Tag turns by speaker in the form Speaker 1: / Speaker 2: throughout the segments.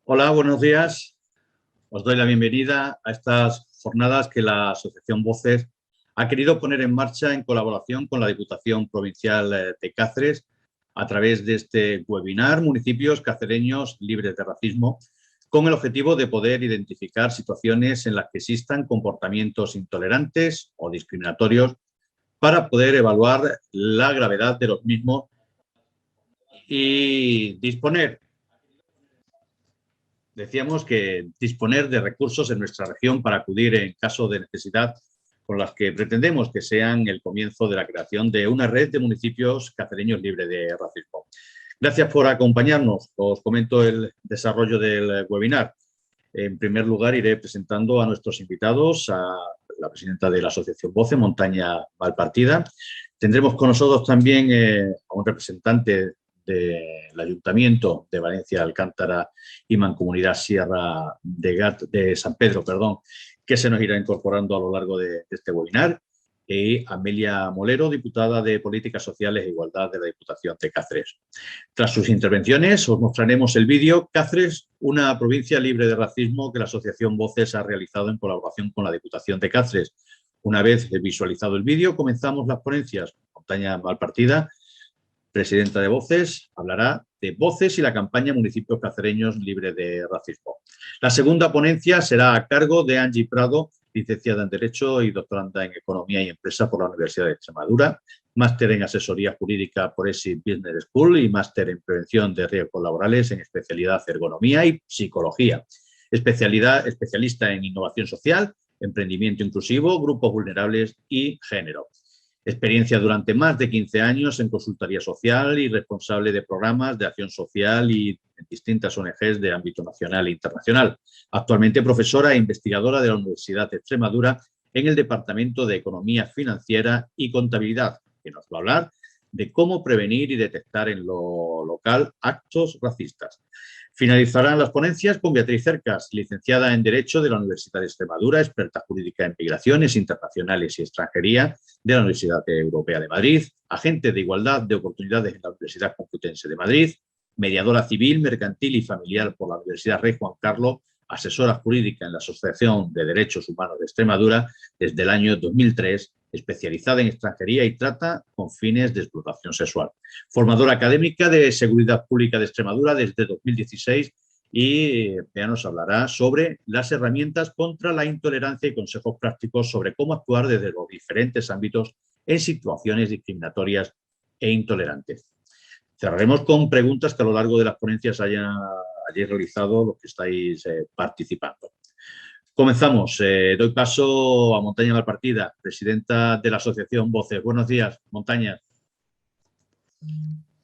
Speaker 1: Hola, buenos días. Os doy la bienvenida a estas jornadas que la Asociación Voces ha querido poner en marcha en colaboración con la Diputación Provincial de Cáceres a través de este webinar Municipios Cacereños Libres de Racismo, con el objetivo de poder identificar situaciones en las que existan comportamientos intolerantes o discriminatorios para poder evaluar la gravedad de los mismos y decíamos que disponer de recursos en nuestra región para acudir en caso de necesidad, con las que pretendemos que sean el comienzo de la creación de una red de municipios cacereños libres de racismo. Gracias por acompañarnos. Os comento el desarrollo del webinar. En primer lugar, iré presentando a nuestros invitados, a la presidenta de la Asociación Voces, Montaña Valpartida. Tendremos con nosotros también a un representante del Ayuntamiento de Valencia Alcántara y Mancomunidad Sierra de San Pedro, que se nos irá incorporando a lo largo de este webinar. Y Amelia Molero, diputada de Políticas Sociales e Igualdad de la Diputación de Cáceres. Tras sus intervenciones os mostraremos el vídeo Cáceres, una provincia libre de racismo, que la Asociación Voces ha realizado en colaboración con la Diputación de Cáceres. Una vez visualizado el vídeo, comenzamos las ponencias. Montaña Valpartida, presidenta de Voces, hablará de Voces y la campaña Municipios Cacereños Libres de Racismo. La segunda ponencia será a cargo de Angie Prado, licenciada en Derecho y doctoranda en Economía y Empresa por la Universidad de Extremadura, máster en Asesoría Jurídica por ESI Business School y máster en Prevención de Riesgos Laborales en especialidad Ergonomía y Psicología. Especialista en Innovación Social, Emprendimiento Inclusivo, Grupos Vulnerables y Género. Experiencia durante más de 15 años en consultoría social y responsable de programas de acción social y en distintas ONGs de ámbito nacional e internacional. Actualmente profesora e investigadora de la Universidad de Extremadura en el Departamento de Economía Financiera y Contabilidad, que nos va a hablar de cómo prevenir y detectar en lo local actos racistas. Finalizarán las ponencias con Beatriz Cercas, licenciada en Derecho de la Universidad de Extremadura, experta jurídica en migraciones internacionales y extranjería de la Universidad Europea de Madrid, agente de igualdad de oportunidades en la Universidad Complutense de Madrid, mediadora civil, mercantil y familiar por la Universidad Rey Juan Carlos, asesora jurídica en la Asociación de Derechos Humanos de Extremadura desde el año 2003, especializada en extranjería y trata con fines de explotación sexual. Formadora académica de Seguridad Pública de Extremadura desde 2016 y ya nos hablará sobre las herramientas contra la intolerancia y consejos prácticos sobre cómo actuar desde los diferentes ámbitos en situaciones discriminatorias e intolerantes. Cerraremos con preguntas que a lo largo de las ponencias hayáis realizado los que estáis participando. Comenzamos. Doy paso a Montaña Valpartida, presidenta de la Asociación Voces. Buenos días, Montaña.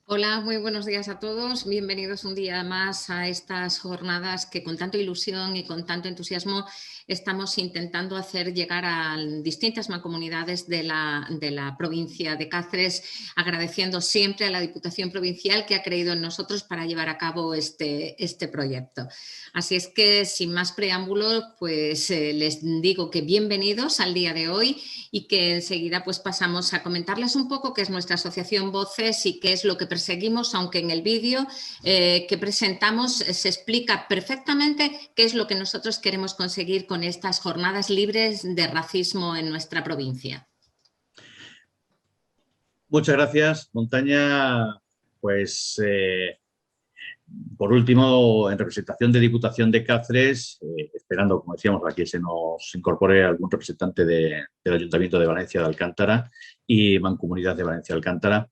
Speaker 2: Hola, muy buenos días a todos. Bienvenidos un día más a estas jornadas que con tanta ilusión y con tanto entusiasmo estamos intentando hacer llegar a distintas mancomunidades de la provincia de Cáceres, agradeciendo siempre a la Diputación Provincial que ha creído en nosotros para llevar a cabo este proyecto. Así es que, sin más preámbulos, pues les digo que bienvenidos al día de hoy y que enseguida pues pasamos a comentarles un poco qué es nuestra asociación Voces y qué es lo que perseguimos, aunque en el vídeo que presentamos se explica perfectamente qué es lo que nosotros queremos conseguir con estas jornadas libres de racismo en nuestra provincia.
Speaker 1: Muchas gracias, Montaña. Pues por último, en representación de Diputación de Cáceres, esperando, como decíamos, a que se nos incorpore algún representante del Ayuntamiento de Valencia de Alcántara y Mancomunidad de Valencia de Alcántara,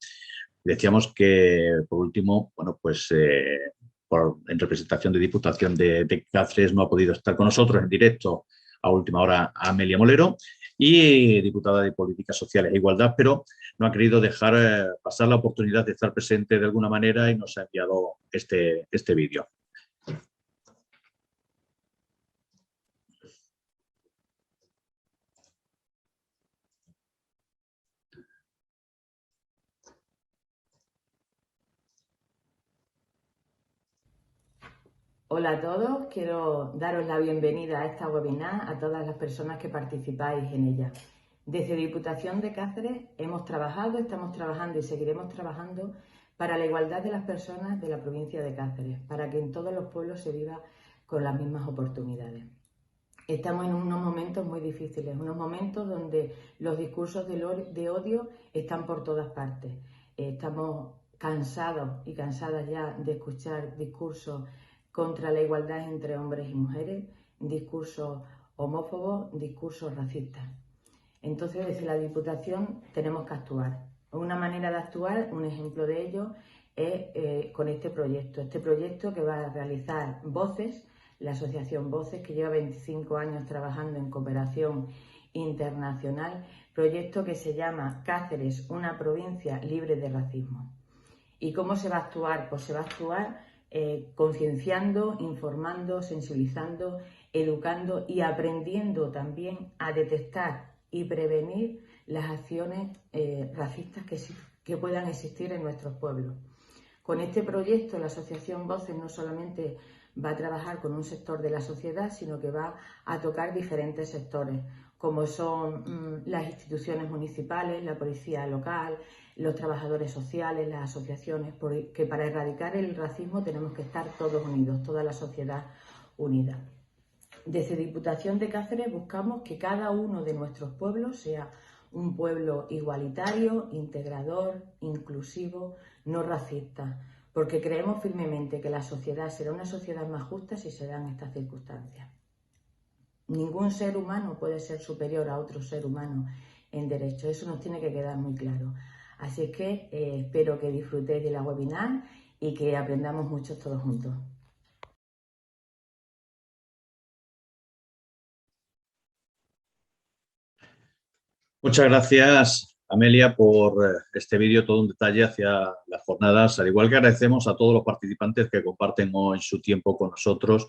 Speaker 1: decíamos que, por último, bueno, pues en representación de Diputación de Cáceres no ha podido estar con nosotros en directo a última hora a Amelia Molero, y diputada de Políticas Sociales e Igualdad, pero no ha querido dejar pasar la oportunidad de estar presente de alguna manera y nos ha enviado este vídeo.
Speaker 3: Hola a todos, quiero daros la bienvenida a esta webinar a todas las personas que participáis en ella. Desde Diputación de Cáceres hemos trabajado, estamos trabajando y seguiremos trabajando para la igualdad de las personas de la provincia de Cáceres, para que en todos los pueblos se viva con las mismas oportunidades. Estamos en unos momentos muy difíciles, unos momentos donde los discursos de odio están por todas partes. Estamos cansados y cansadas ya de escuchar discursos contra la igualdad entre hombres y mujeres, discursos homófobos, discursos racistas. Entonces, desde la Diputación tenemos que actuar. Una manera de actuar, un ejemplo de ello, es con este proyecto que va a realizar Voces, la asociación Voces, que lleva 25 años trabajando en cooperación internacional, proyecto que se llama Cáceres, una provincia libre de racismo. ¿Y cómo se va a actuar? Pues se va a actuar concienciando, informando, sensibilizando, educando y aprendiendo también a detectar y prevenir las acciones racistas que puedan existir en nuestros pueblos. Con este proyecto, la asociación Voces no solamente va a trabajar con un sector de la sociedad, sino que va a tocar diferentes sectores, como son las instituciones municipales, la policía local, los trabajadores sociales, las asociaciones, porque para erradicar el racismo tenemos que estar todos unidos, toda la sociedad unida. Desde Diputación de Cáceres buscamos que cada uno de nuestros pueblos sea un pueblo igualitario, integrador, inclusivo, no racista, porque creemos firmemente que la sociedad será una sociedad más justa si se dan estas circunstancias. Ningún ser humano puede ser superior a otro ser humano en derecho, eso nos tiene que quedar muy claro. Así es que espero que disfrutéis de la webinar y que aprendamos mucho todos juntos.
Speaker 1: Muchas gracias, Amelia, por este vídeo, todo un detalle hacia las jornadas. Al igual que agradecemos a todos los participantes que comparten hoy su tiempo con nosotros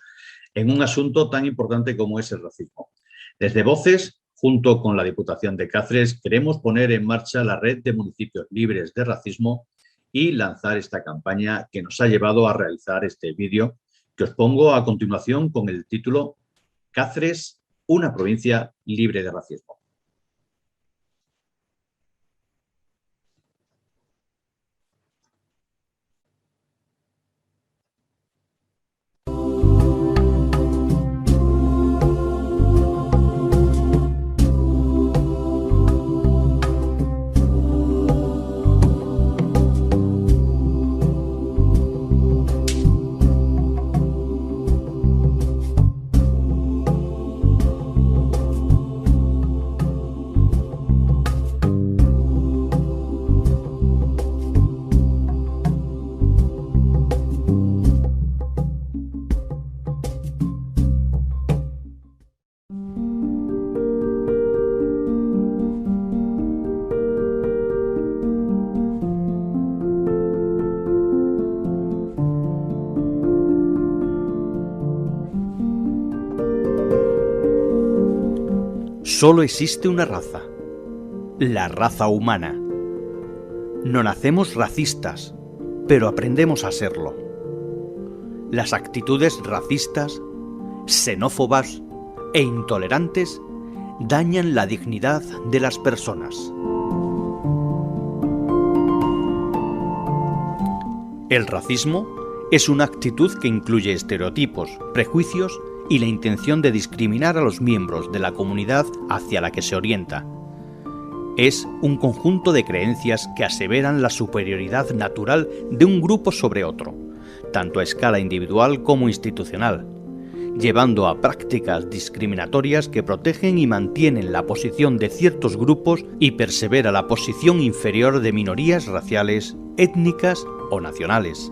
Speaker 1: en un asunto tan importante como es el racismo. Desde Voces, junto con la Diputación de Cáceres, queremos poner en marcha la red de municipios libres de racismo y lanzar esta campaña que nos ha llevado a realizar este vídeo, que os pongo a continuación con el título Cáceres, una provincia libre de racismo.
Speaker 4: Solo existe una raza, la raza humana. No nacemos racistas, pero aprendemos a serlo. Las actitudes racistas, xenófobas e intolerantes dañan la dignidad de las personas. El racismo es una actitud que incluye estereotipos, prejuicios y la intención de discriminar a los miembros de la comunidad hacia la que se orienta. Es un conjunto de creencias que aseveran la superioridad natural de un grupo sobre otro, tanto a escala individual como institucional, llevando a prácticas discriminatorias que protegen y mantienen la posición de ciertos grupos y persevera la posición inferior de minorías raciales, étnicas o nacionales.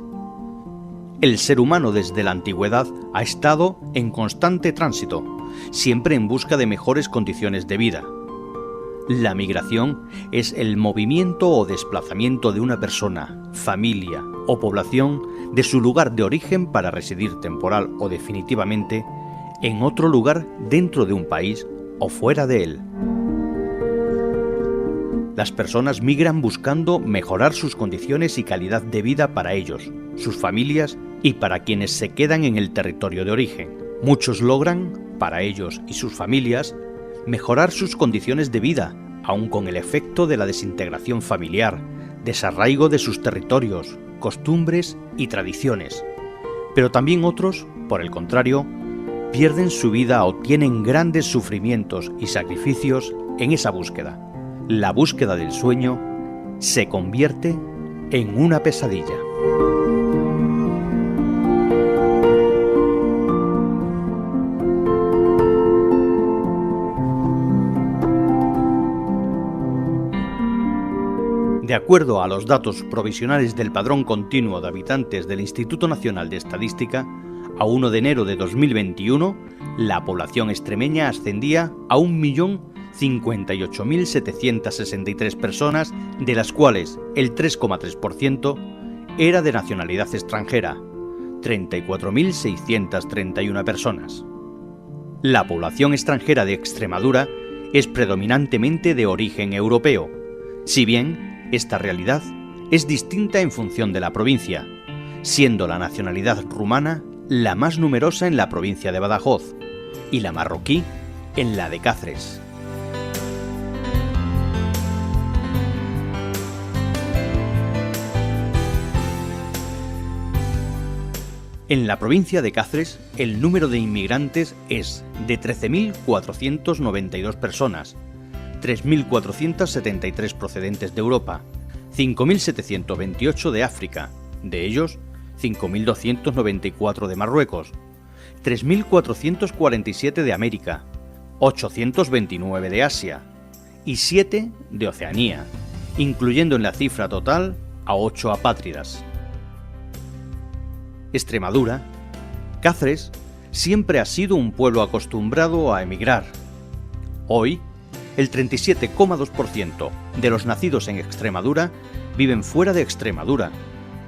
Speaker 4: El ser humano desde la antigüedad ha estado en constante tránsito, siempre en busca de mejores condiciones de vida. La migración es el movimiento o desplazamiento de una persona, familia o población de su lugar de origen para residir temporal o definitivamente en otro lugar dentro de un país o fuera de él. Las personas migran buscando mejorar sus condiciones y calidad de vida para ellos, sus familias y para quienes se quedan en el territorio de origen. Muchos logran, para ellos y sus familias, mejorar sus condiciones de vida, aun con el efecto de la desintegración familiar, desarraigo de sus territorios, costumbres y tradiciones. Pero también otros, por el contrario, pierden su vida o tienen grandes sufrimientos y sacrificios en esa búsqueda. La búsqueda del sueño se convierte en una pesadilla. De acuerdo a los datos provisionales del Padrón Continuo de Habitantes del Instituto Nacional de Estadística, a 1 de enero de 2021, la población extremeña ascendía a 1.058.763 personas, de las cuales el 3,3% era de nacionalidad extranjera, 34.631 personas. La población extranjera de Extremadura es predominantemente de origen europeo, si bien esta realidad es distinta en función de la provincia, siendo la nacionalidad rumana la más numerosa en la provincia de Badajoz y la marroquí en la de Cáceres. En la provincia de Cáceres, el número de inmigrantes es de 13.492 personas, 3.473 procedentes de Europa, 5.728 de África, de ellos 5.294 de Marruecos, 3.447 de América, 829 de Asia y 7 de Oceanía, incluyendo en la cifra total a 8 apátridas. Extremadura, Cáceres, siempre ha sido un pueblo acostumbrado a emigrar. Hoy, el 37,2% de los nacidos en Extremadura viven fuera de Extremadura,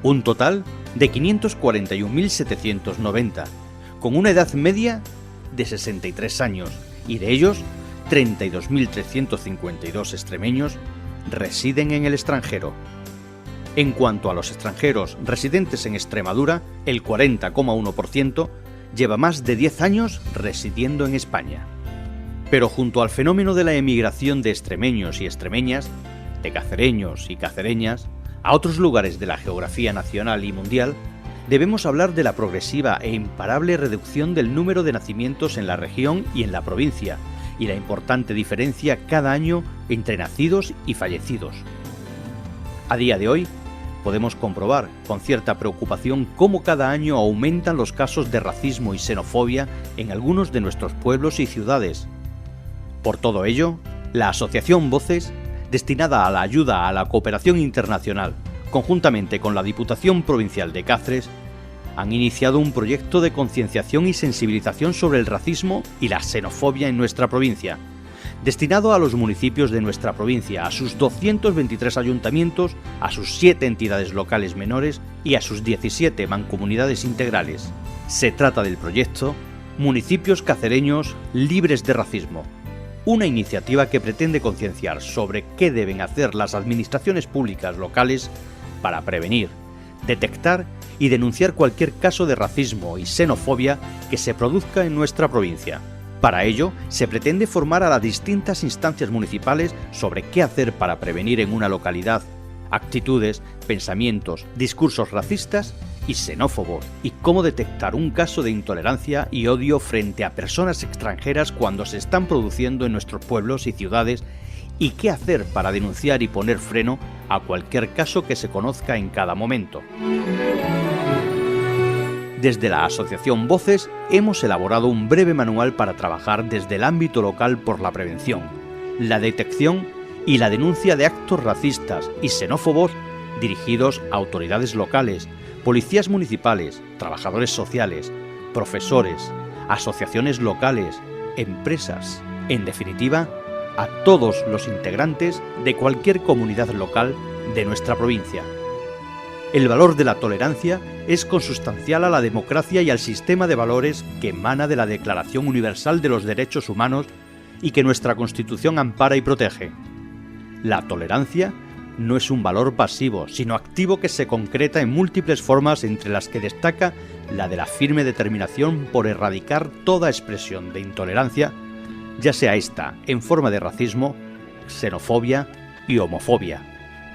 Speaker 4: un total de 541.790, con una edad media de 63 años, y de ellos 32.352 extremeños residen en el extranjero. En cuanto a los extranjeros residentes en Extremadura, el 40,1% lleva más de 10 años residiendo en España. Pero junto al fenómeno de la emigración de extremeños y extremeñas, de cacereños y cacereñas, a otros lugares de la geografía nacional y mundial, debemos hablar de la progresiva e imparable reducción del número de nacimientos en la región y en la provincia, y la importante diferencia cada año entre nacidos y fallecidos. A día de hoy, podemos comprobar con cierta preocupación cómo cada año aumentan los casos de racismo y xenofobia en algunos de nuestros pueblos y ciudades. Por todo ello, la Asociación Voces, destinada a la ayuda a la cooperación internacional, conjuntamente con la Diputación Provincial de Cáceres, han iniciado un proyecto de concienciación y sensibilización sobre el racismo y la xenofobia en nuestra provincia, destinado a los municipios de nuestra provincia, a sus 223 ayuntamientos, a sus 7 entidades locales menores y a sus 17 mancomunidades integrales. Se trata del proyecto Municipios Cacereños Libres de Racismo, una iniciativa que pretende concienciar sobre qué deben hacer las administraciones públicas locales para prevenir, detectar y denunciar cualquier caso de racismo y xenofobia que se produzca en nuestra provincia. Para ello, se pretende formar a las distintas instancias municipales sobre qué hacer para prevenir en una localidad actitudes, pensamientos, discursos racistas y xenófobos, y cómo detectar un caso de intolerancia y odio frente a personas extranjeras cuando se están produciendo en nuestros pueblos y ciudades, y qué hacer para denunciar y poner freno a cualquier caso que se conozca en cada momento. Desde la Asociación Voces hemos elaborado un breve manual para trabajar desde el ámbito local por la prevención, la detección y la denuncia de actos racistas y xenófobos dirigidos a autoridades locales, policías municipales, trabajadores sociales, profesores, asociaciones locales, empresas, en definitiva, a todos los integrantes de cualquier comunidad local de nuestra provincia. El valor de la tolerancia es consustancial a la democracia y al sistema de valores que emana de la Declaración Universal de los Derechos Humanos y que nuestra Constitución ampara y protege. La tolerancia no es un valor pasivo, sino activo que se concreta en múltiples formas, entre las que destaca la de la firme determinación por erradicar toda expresión de intolerancia, ya sea esta en forma de racismo, xenofobia y homofobia,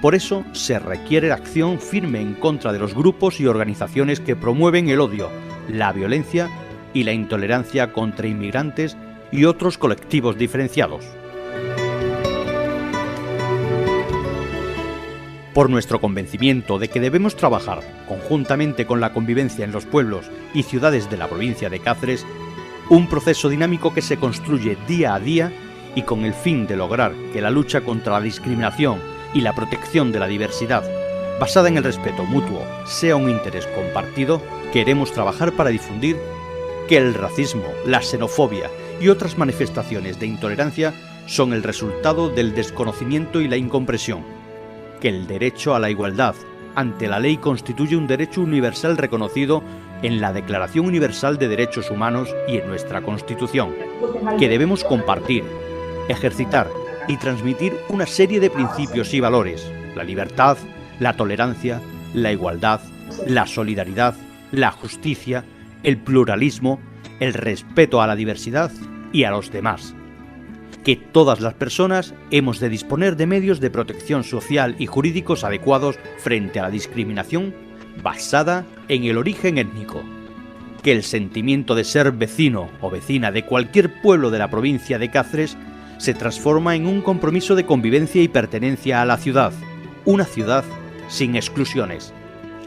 Speaker 4: Por eso se requiere acción firme en contra de los grupos y organizaciones que promueven el odio, la violencia y la intolerancia contra inmigrantes y otros colectivos diferenciados. Por nuestro convencimiento de que debemos trabajar conjuntamente con la convivencia en los pueblos y ciudades de la provincia de Cáceres, un proceso dinámico que se construye día a día y con el fin de lograr que la lucha contra la discriminación y la protección de la diversidad, basada en el respeto mutuo, sea un interés compartido, queremos trabajar para difundir que el racismo, la xenofobia y otras manifestaciones de intolerancia son el resultado del desconocimiento y la incomprensión, que el derecho a la igualdad ante la ley constituye un derecho universal reconocido en la Declaración Universal de Derechos Humanos y en nuestra Constitución, que debemos compartir, ejercitar y transmitir una serie de principios y valores: la libertad, la tolerancia, la igualdad, la solidaridad, la justicia, el pluralismo, el respeto a la diversidad y a los demás. Que todas las personas hemos de disponer de medios de protección social y jurídicos adecuados frente a la discriminación basada en el origen étnico. Que el sentimiento de ser vecino o vecina de cualquier pueblo de la provincia de Cáceres se transforma en un compromiso de convivencia y pertenencia a la ciudad, una ciudad sin exclusiones.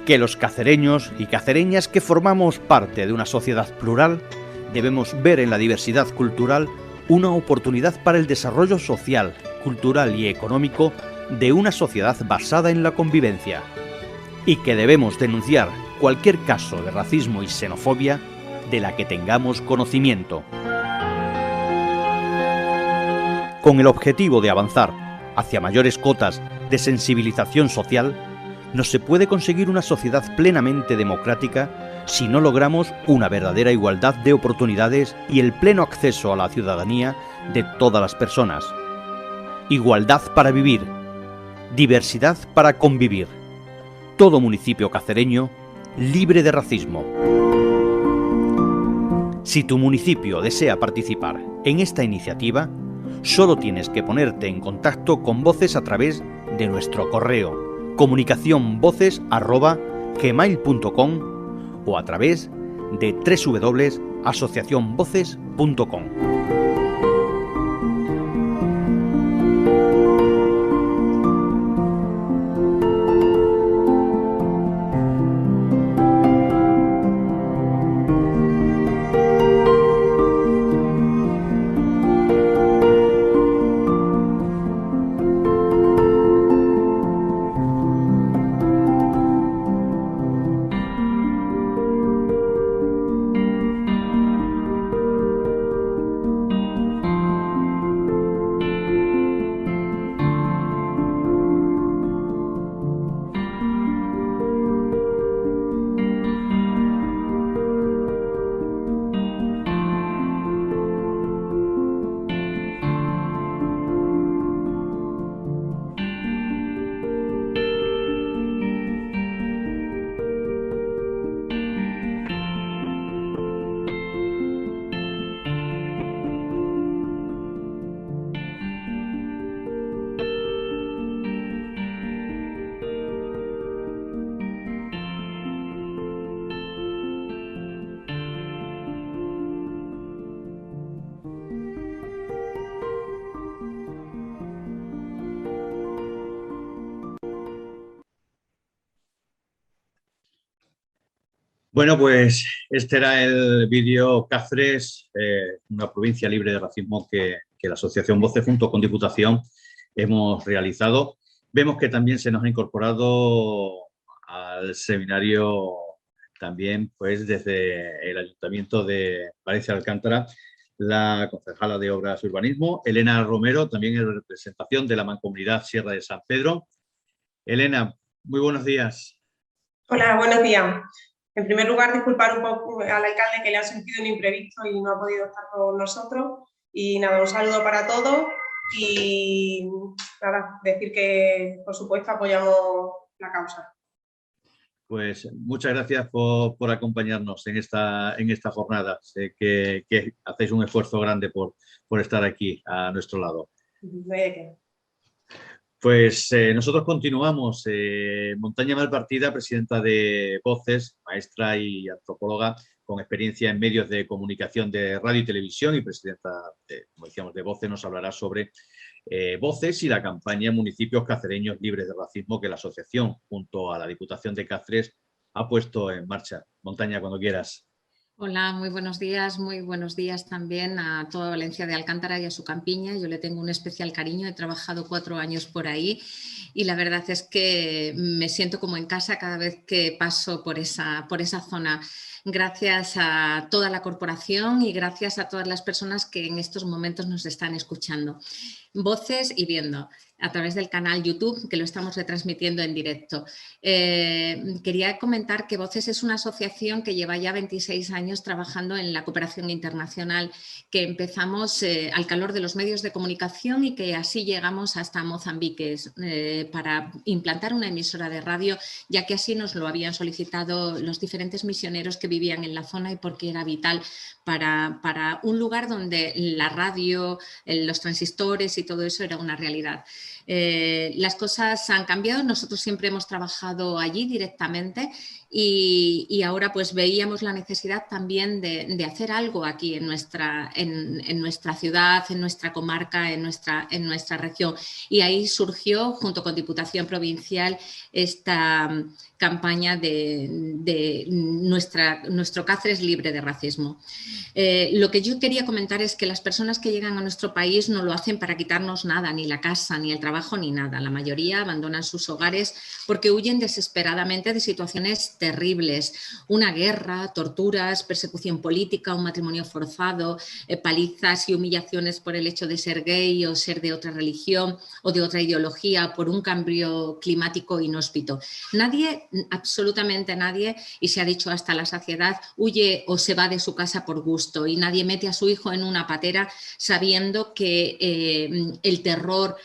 Speaker 4: Que los cacereños y cacereñas que formamos parte de una sociedad plural debemos ver en la diversidad cultural una oportunidad para el desarrollo social, cultural y económico de una sociedad basada en la convivencia, y que debemos denunciar cualquier caso de racismo y xenofobia de la que tengamos conocimiento. Con el objetivo de avanzar hacia mayores cotas de sensibilización social, no se puede conseguir una sociedad plenamente democrática si no logramos una verdadera igualdad de oportunidades y el pleno acceso a la ciudadanía de todas las personas. Igualdad para vivir, diversidad para convivir. Todo municipio cacereño libre de racismo. Si tu municipio desea participar en esta iniciativa, solo tienes que ponerte en contacto con Voces a través de nuestro correo comunicacionvoces@gmail.com o a través de www.asociacionvoces.com.
Speaker 1: Bueno, pues este era el vídeo Cáceres, una provincia libre de racismo que la Asociación Voces junto con Diputación hemos realizado. Vemos que también se nos ha incorporado al seminario también pues desde el Ayuntamiento de Valencia de Alcántara la concejala de Obras y Urbanismo, Elena Romero, también en representación de la Mancomunidad Sierra de San Pedro. Elena, muy buenos días.
Speaker 5: Hola, buenos días. En primer lugar, disculpar un poco al alcalde que le ha surgido un imprevisto y no ha podido estar con nosotros. Y nada, un saludo para todos y nada, decir que por supuesto apoyamos la causa.
Speaker 1: Pues muchas gracias por acompañarnos en esta jornada. Sé que hacéis un esfuerzo grande por estar aquí a nuestro lado. Pues nosotros continuamos. Montaña Malpartida, presidenta de Voces, maestra y antropóloga con experiencia en medios de comunicación de radio y televisión y presidenta, como decíamos, de Voces, nos hablará sobre Voces y la campaña Municipios Cacereños Libres de Racismo que la asociación, junto a la Diputación de Cáceres, ha puesto en marcha. Montaña, cuando quieras.
Speaker 2: Hola, muy buenos días también a toda Valencia de Alcántara y a su campiña. Yo le tengo un especial cariño, he trabajado 4 años por ahí y la verdad es que me siento como en casa cada vez que paso por esa zona. Gracias a toda la corporación y gracias a todas las personas que en estos momentos nos están escuchando. Voces y viendo a través del canal YouTube, que lo estamos retransmitiendo en directo. Quería comentar que Voces es una asociación que lleva ya 26 años trabajando en la cooperación internacional, que empezamos al calor de los medios de comunicación y que así llegamos hasta Mozambique para implantar una emisora de radio, ya que así nos lo habían solicitado los diferentes misioneros que vivían en la zona y porque era vital para un lugar donde la radio, los transistores y todo eso era una realidad. Las cosas han cambiado, nosotros siempre hemos trabajado allí directamente y ahora pues veíamos la necesidad también de hacer algo aquí en nuestra ciudad, en nuestra comarca, en nuestra región, y ahí surgió junto con Diputación Provincial esta campaña de nuestro Cáceres libre de racismo. Lo que yo quería comentar es que las personas que llegan a nuestro país no lo hacen para quitarnos nada, ni la casa, ni el trabajo, ni nada. La mayoría abandonan sus hogares porque huyen desesperadamente de situaciones terribles. Una guerra, torturas, persecución política, un matrimonio forzado, palizas y humillaciones por el hecho de ser gay o ser de otra religión o de otra ideología, por un cambio climático inhóspito. Nadie, absolutamente nadie, y se ha dicho hasta la saciedad, huye o se va de su casa por gusto, y nadie mete a su hijo en una patera sabiendo que el terror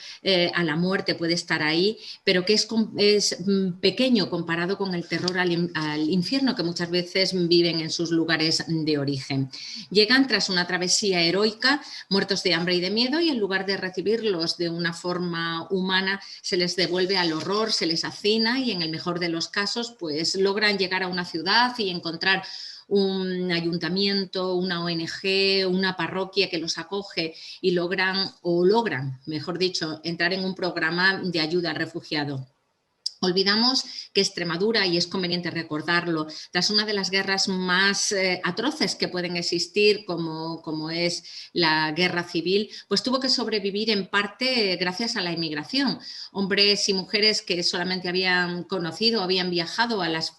Speaker 2: a la muerte puede estar ahí, pero que es pequeño comparado con el terror al infierno que muchas veces viven en sus lugares de origen. Llegan tras una travesía heroica, muertos de hambre y de miedo, y en lugar de recibirlos de una forma humana, se les devuelve al horror, se les hacina y en el mejor de los casos pues logran llegar a una ciudad y encontrar un ayuntamiento, una ONG, una parroquia que los acoge y logran, mejor dicho, entrar en un programa de ayuda al refugiado. Olvidamos que Extremadura, y es conveniente recordarlo, tras una de las guerras más atroces que pueden existir, como es la guerra civil, pues tuvo que sobrevivir en parte gracias a la inmigración. Hombres y mujeres que solamente habían conocido, habían viajado a las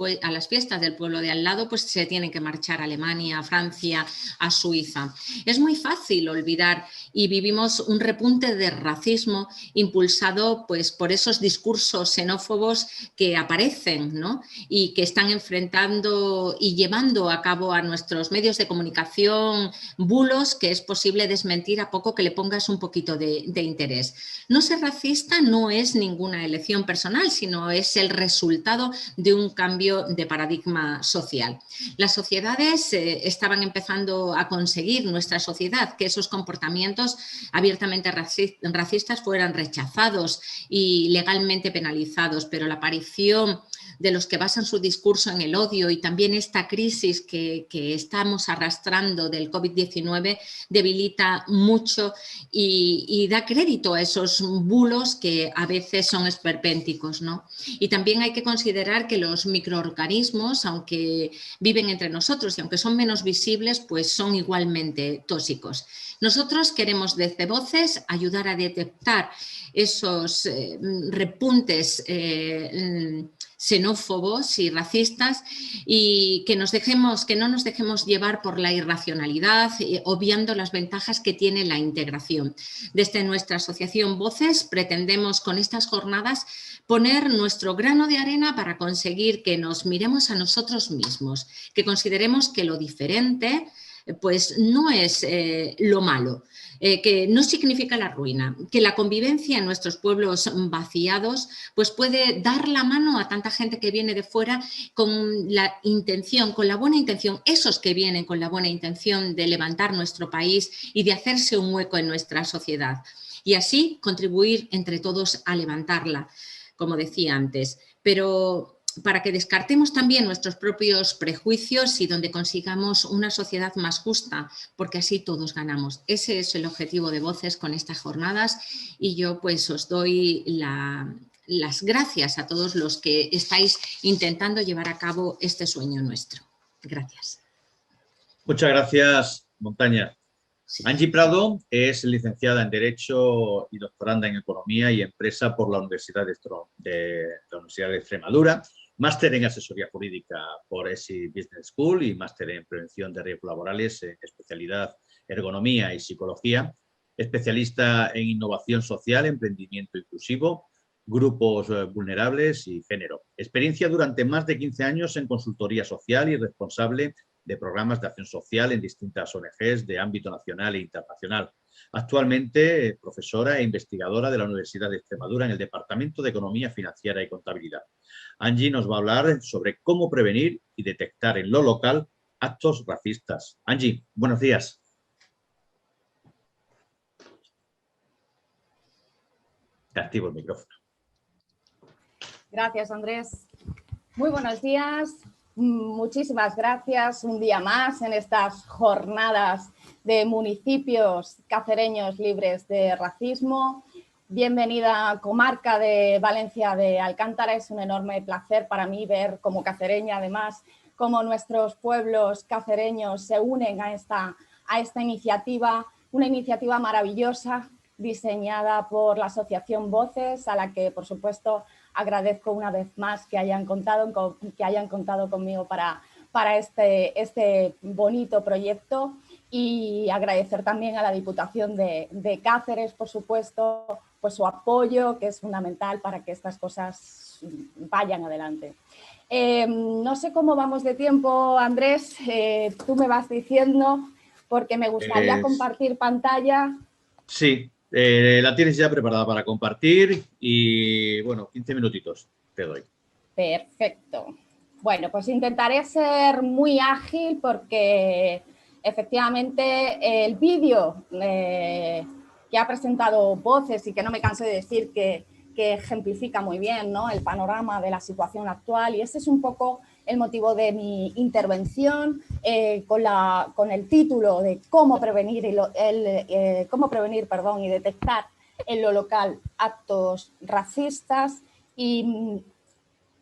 Speaker 2: fiestas del pueblo de al lado, pues se tienen que marchar a Alemania, a Francia, a Suiza. Es muy fácil olvidar y vivimos un repunte de racismo impulsado pues, por esos discursos xenófobos que aparecen, ¿no? Y que están enfrentando y llevando a cabo a nuestros medios de comunicación bulos que es posible desmentir a poco que le pongas un poquito de interés. No ser racista no es ninguna elección personal, sino es el resultado de un cambio de paradigma social. Las sociedades estaban empezando a conseguir, nuestra sociedad, que esos comportamientos abiertamente racistas fueran rechazados y legalmente penalizados, pero la aparición de los que basan su discurso en el odio y también esta crisis que estamos arrastrando del COVID-19 debilita mucho y da crédito a esos bulos que a veces son esperpénticos, ¿no? Y también hay que considerar que los microorganismos, aunque viven entre nosotros y aunque son menos visibles, pues son igualmente tóxicos. Nosotros queremos desde Voces ayudar a detectar esos repuntes xenófobos y racistas y que no nos dejemos llevar por la irracionalidad, obviando las ventajas que tiene la integración. Desde nuestra asociación Voces pretendemos con estas jornadas poner nuestro grano de arena para conseguir que nos miremos a nosotros mismos, que consideremos que lo diferente pues no es lo malo, que no significa la ruina, que la convivencia en nuestros pueblos vaciados pues puede dar la mano a tanta gente que viene de fuera con la intención, con la buena intención, esos que vienen con la buena intención de levantar nuestro país y de hacerse un hueco en nuestra sociedad. y así contribuir entre todos a levantarla, como decía antes. Pero para que descartemos también nuestros propios prejuicios y donde consigamos una sociedad más justa, porque así todos ganamos. Ese es el objetivo de Voces con estas jornadas y yo pues os doy las gracias a todos los que estáis intentando llevar a cabo este sueño nuestro. Gracias.
Speaker 1: Muchas gracias, Montaña.
Speaker 2: Sí.
Speaker 1: Angie Prado es licenciada en Derecho y doctoranda en Economía y Empresa por la Universidad de Extremadura, máster en Asesoría Jurídica por ESI Business School y máster en Prevención de Riesgos Laborales en especialidad Ergonomía y Psicología, especialista en Innovación Social, Emprendimiento Inclusivo, Grupos Vulnerables y Género. Experiencia durante más de 15 años en consultoría social y responsable de programas de acción social en distintas ONGs de ámbito nacional e internacional. Actualmente, profesora e investigadora de la Universidad de Extremadura en el Departamento de Economía Financiera y Contabilidad. Angie nos va a hablar sobre cómo prevenir y detectar en lo local actos racistas. Angie, buenos días. Te activo el micrófono.
Speaker 6: Gracias, Andrés. Muy buenos días. Muchísimas gracias un día más en estas jornadas de municipios cacereños libres de racismo. Bienvenida comarca de Valencia de Alcántara. Es un enorme placer para mí ver como cacereña, además, cómo nuestros pueblos cacereños se unen a esta iniciativa, una iniciativa maravillosa diseñada por la Asociación Voces, a la que, por supuesto, agradezco una vez más que hayan contado conmigo para este bonito proyecto, y agradecer también a la Diputación de Cáceres, por supuesto, pues su apoyo, que es fundamental para que estas cosas vayan adelante. No sé cómo vamos de tiempo, Andrés, tú me vas diciendo, porque me gustaría compartir pantalla.
Speaker 1: Sí. La tienes ya preparada para compartir y, bueno, 15 minutitos te doy.
Speaker 6: Perfecto. Bueno, pues intentaré ser muy ágil porque efectivamente el vídeo que ha presentado Voces y que no me canso de decir que ejemplifica muy bien, ¿no?, el panorama de la situación actual, y ese es un poco el motivo de mi intervención con el título de cómo prevenir y detectar en lo local actos racistas, y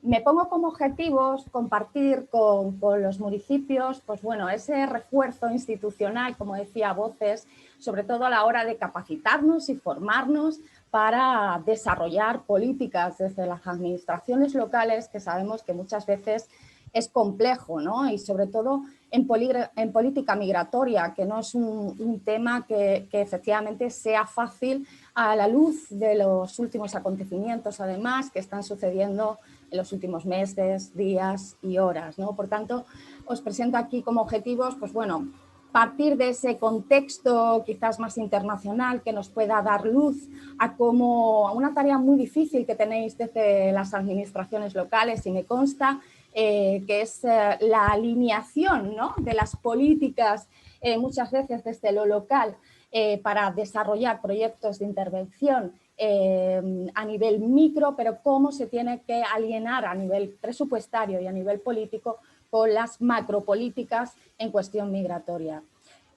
Speaker 6: me pongo como objetivos compartir con los municipios, pues bueno, ese refuerzo institucional, como decía Voces, sobre todo a la hora de capacitarnos y formarnos para desarrollar políticas desde las administraciones locales, que sabemos que muchas veces es complejo, ¿no? Y sobre todo en política migratoria, que no es un tema que efectivamente sea fácil a la luz de los últimos acontecimientos, además, que están sucediendo en los últimos meses, días y horas, ¿no? Por tanto, os presento aquí como objetivos, pues bueno, partir de ese contexto quizás más internacional que nos pueda dar luz a una tarea muy difícil que tenéis desde las administraciones locales, y me consta, que es la alineación, ¿no?, de las políticas muchas veces desde lo local para desarrollar proyectos de intervención a nivel micro, pero cómo se tiene que alienar a nivel presupuestario y a nivel político con las macropolíticas en cuestión migratoria.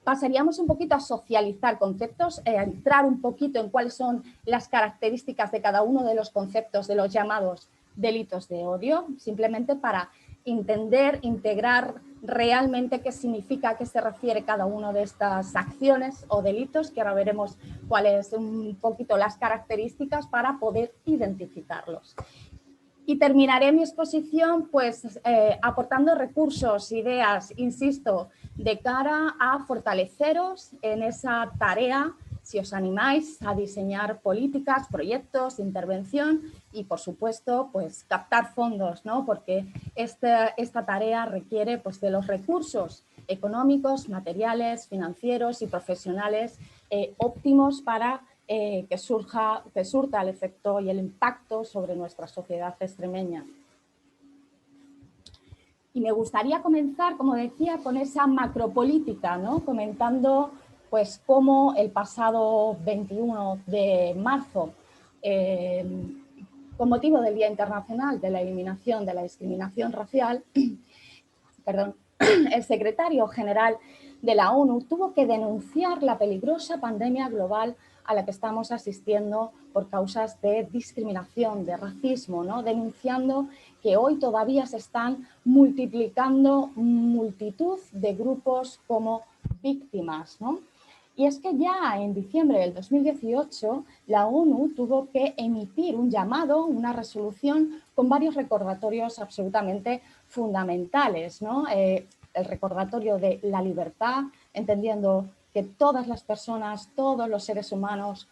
Speaker 6: Pasaríamos un poquito a socializar conceptos, a entrar un poquito en cuáles son las características de cada uno de los conceptos de los llamados delitos de odio, simplemente para entender, integrar realmente qué significa, a qué se refiere cada una de estas acciones o delitos, que ahora veremos cuáles un poquito las características para poder identificarlos. Y terminaré mi exposición pues aportando recursos, ideas, insisto, de cara a fortaleceros en esa tarea, si os animáis a diseñar políticas, proyectos de intervención y, por supuesto, pues captar fondos, ¿no?, porque esta tarea requiere pues de los recursos económicos, materiales, financieros y profesionales óptimos para que surta el efecto y el impacto sobre nuestra sociedad extremeña. Y me gustaría comenzar, como decía, con esa macropolítica, ¿no?, comentando pues cómo el pasado 21 de marzo, con motivo del Día Internacional de la Eliminación de la Discriminación Racial, perdón, el secretario general de la ONU tuvo que denunciar la peligrosa pandemia global a la que estamos asistiendo por causas de discriminación, de racismo, ¿no? Denunciando que hoy todavía se están multiplicando multitud de grupos como víctimas, ¿no? Y es que ya en diciembre del 2018 la ONU tuvo que emitir un llamado, una resolución con varios recordatorios absolutamente fundamentales, ¿no? El recordatorio de la libertad, entendiendo que todas las personas, todos los seres humanos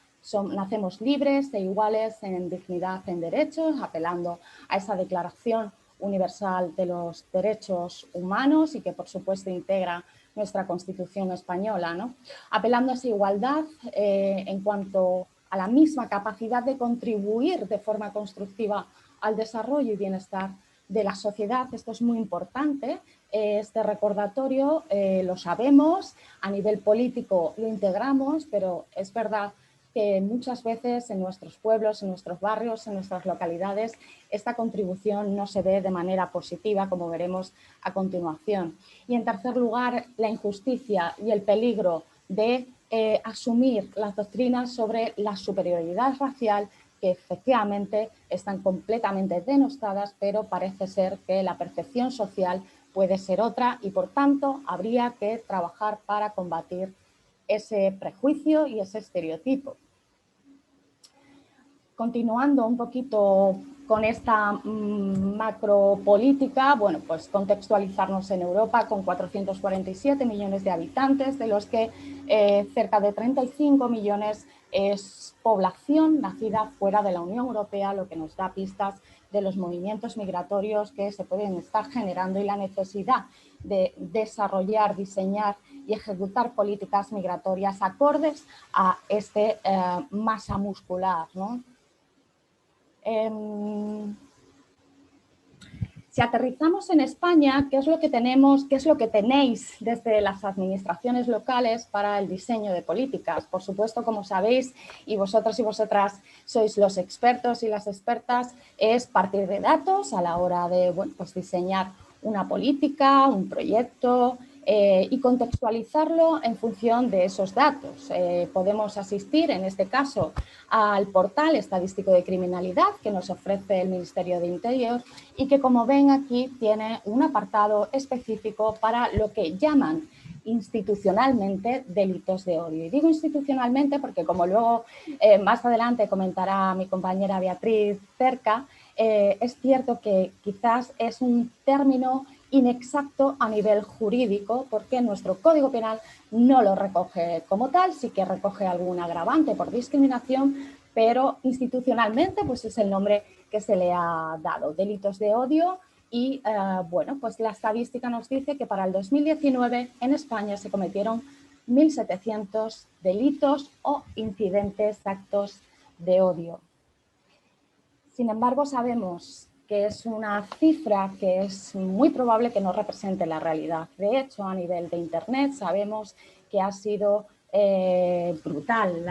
Speaker 6: nacemos libres e iguales en dignidad, en derechos, apelando a esa Declaración Universal de los Derechos Humanos y que por supuesto integra nuestra Constitución española, ¿no? Apelando a esa igualdad en cuanto a la misma capacidad de contribuir de forma constructiva al desarrollo y bienestar de la sociedad. Esto es muy importante. Este recordatorio lo sabemos, a nivel político lo integramos, pero es verdad que muchas veces en nuestros pueblos, en nuestros barrios, en nuestras localidades, esta contribución no se ve de manera positiva, como veremos a continuación. Y en tercer lugar, la injusticia y el peligro de asumir las doctrinas sobre la superioridad racial, que efectivamente están completamente denostadas, pero parece ser que la percepción social puede ser otra y, por tanto, habría que trabajar para combatir ese prejuicio y ese estereotipo. Continuando un poquito con esta macropolítica, bueno, pues contextualizarnos en Europa con 447 millones de habitantes, de los que cerca de 35 millones es población nacida fuera de la Unión Europea, lo que nos da pistas de los movimientos migratorios que se pueden estar generando y la necesidad de desarrollar, diseñar y ejecutar políticas migratorias acordes a esta masa muscular, ¿no? Si aterrizamos en España, ¿qué es lo que tenemos, qué es lo que tenéis desde las administraciones locales para el diseño de políticas? Por supuesto, como sabéis, y vosotros y vosotras sois los expertos y las expertas, es partir de datos a la hora de, bueno, pues diseñar una política, un proyecto, y contextualizarlo en función de esos datos. Podemos asistir, en este caso, al portal estadístico de criminalidad que nos ofrece el Ministerio de Interior y que, como ven aquí, tiene un apartado específico para lo que llaman institucionalmente delitos de odio. Y digo institucionalmente porque, como luego más adelante comentará mi compañera Beatriz Cerca, es cierto que quizás es un término inexacto a nivel jurídico porque nuestro Código Penal no lo recoge como tal, sí que recoge algún agravante por discriminación, pero institucionalmente pues es el nombre que se le ha dado, delitos de odio. Y bueno, pues la estadística nos dice que para el 2019 en España se cometieron 1.700 delitos o incidentes, actos de odio. Sin embargo, sabemos que es una cifra que es muy probable que no represente la realidad. De hecho, a nivel de Internet sabemos que ha sido brutal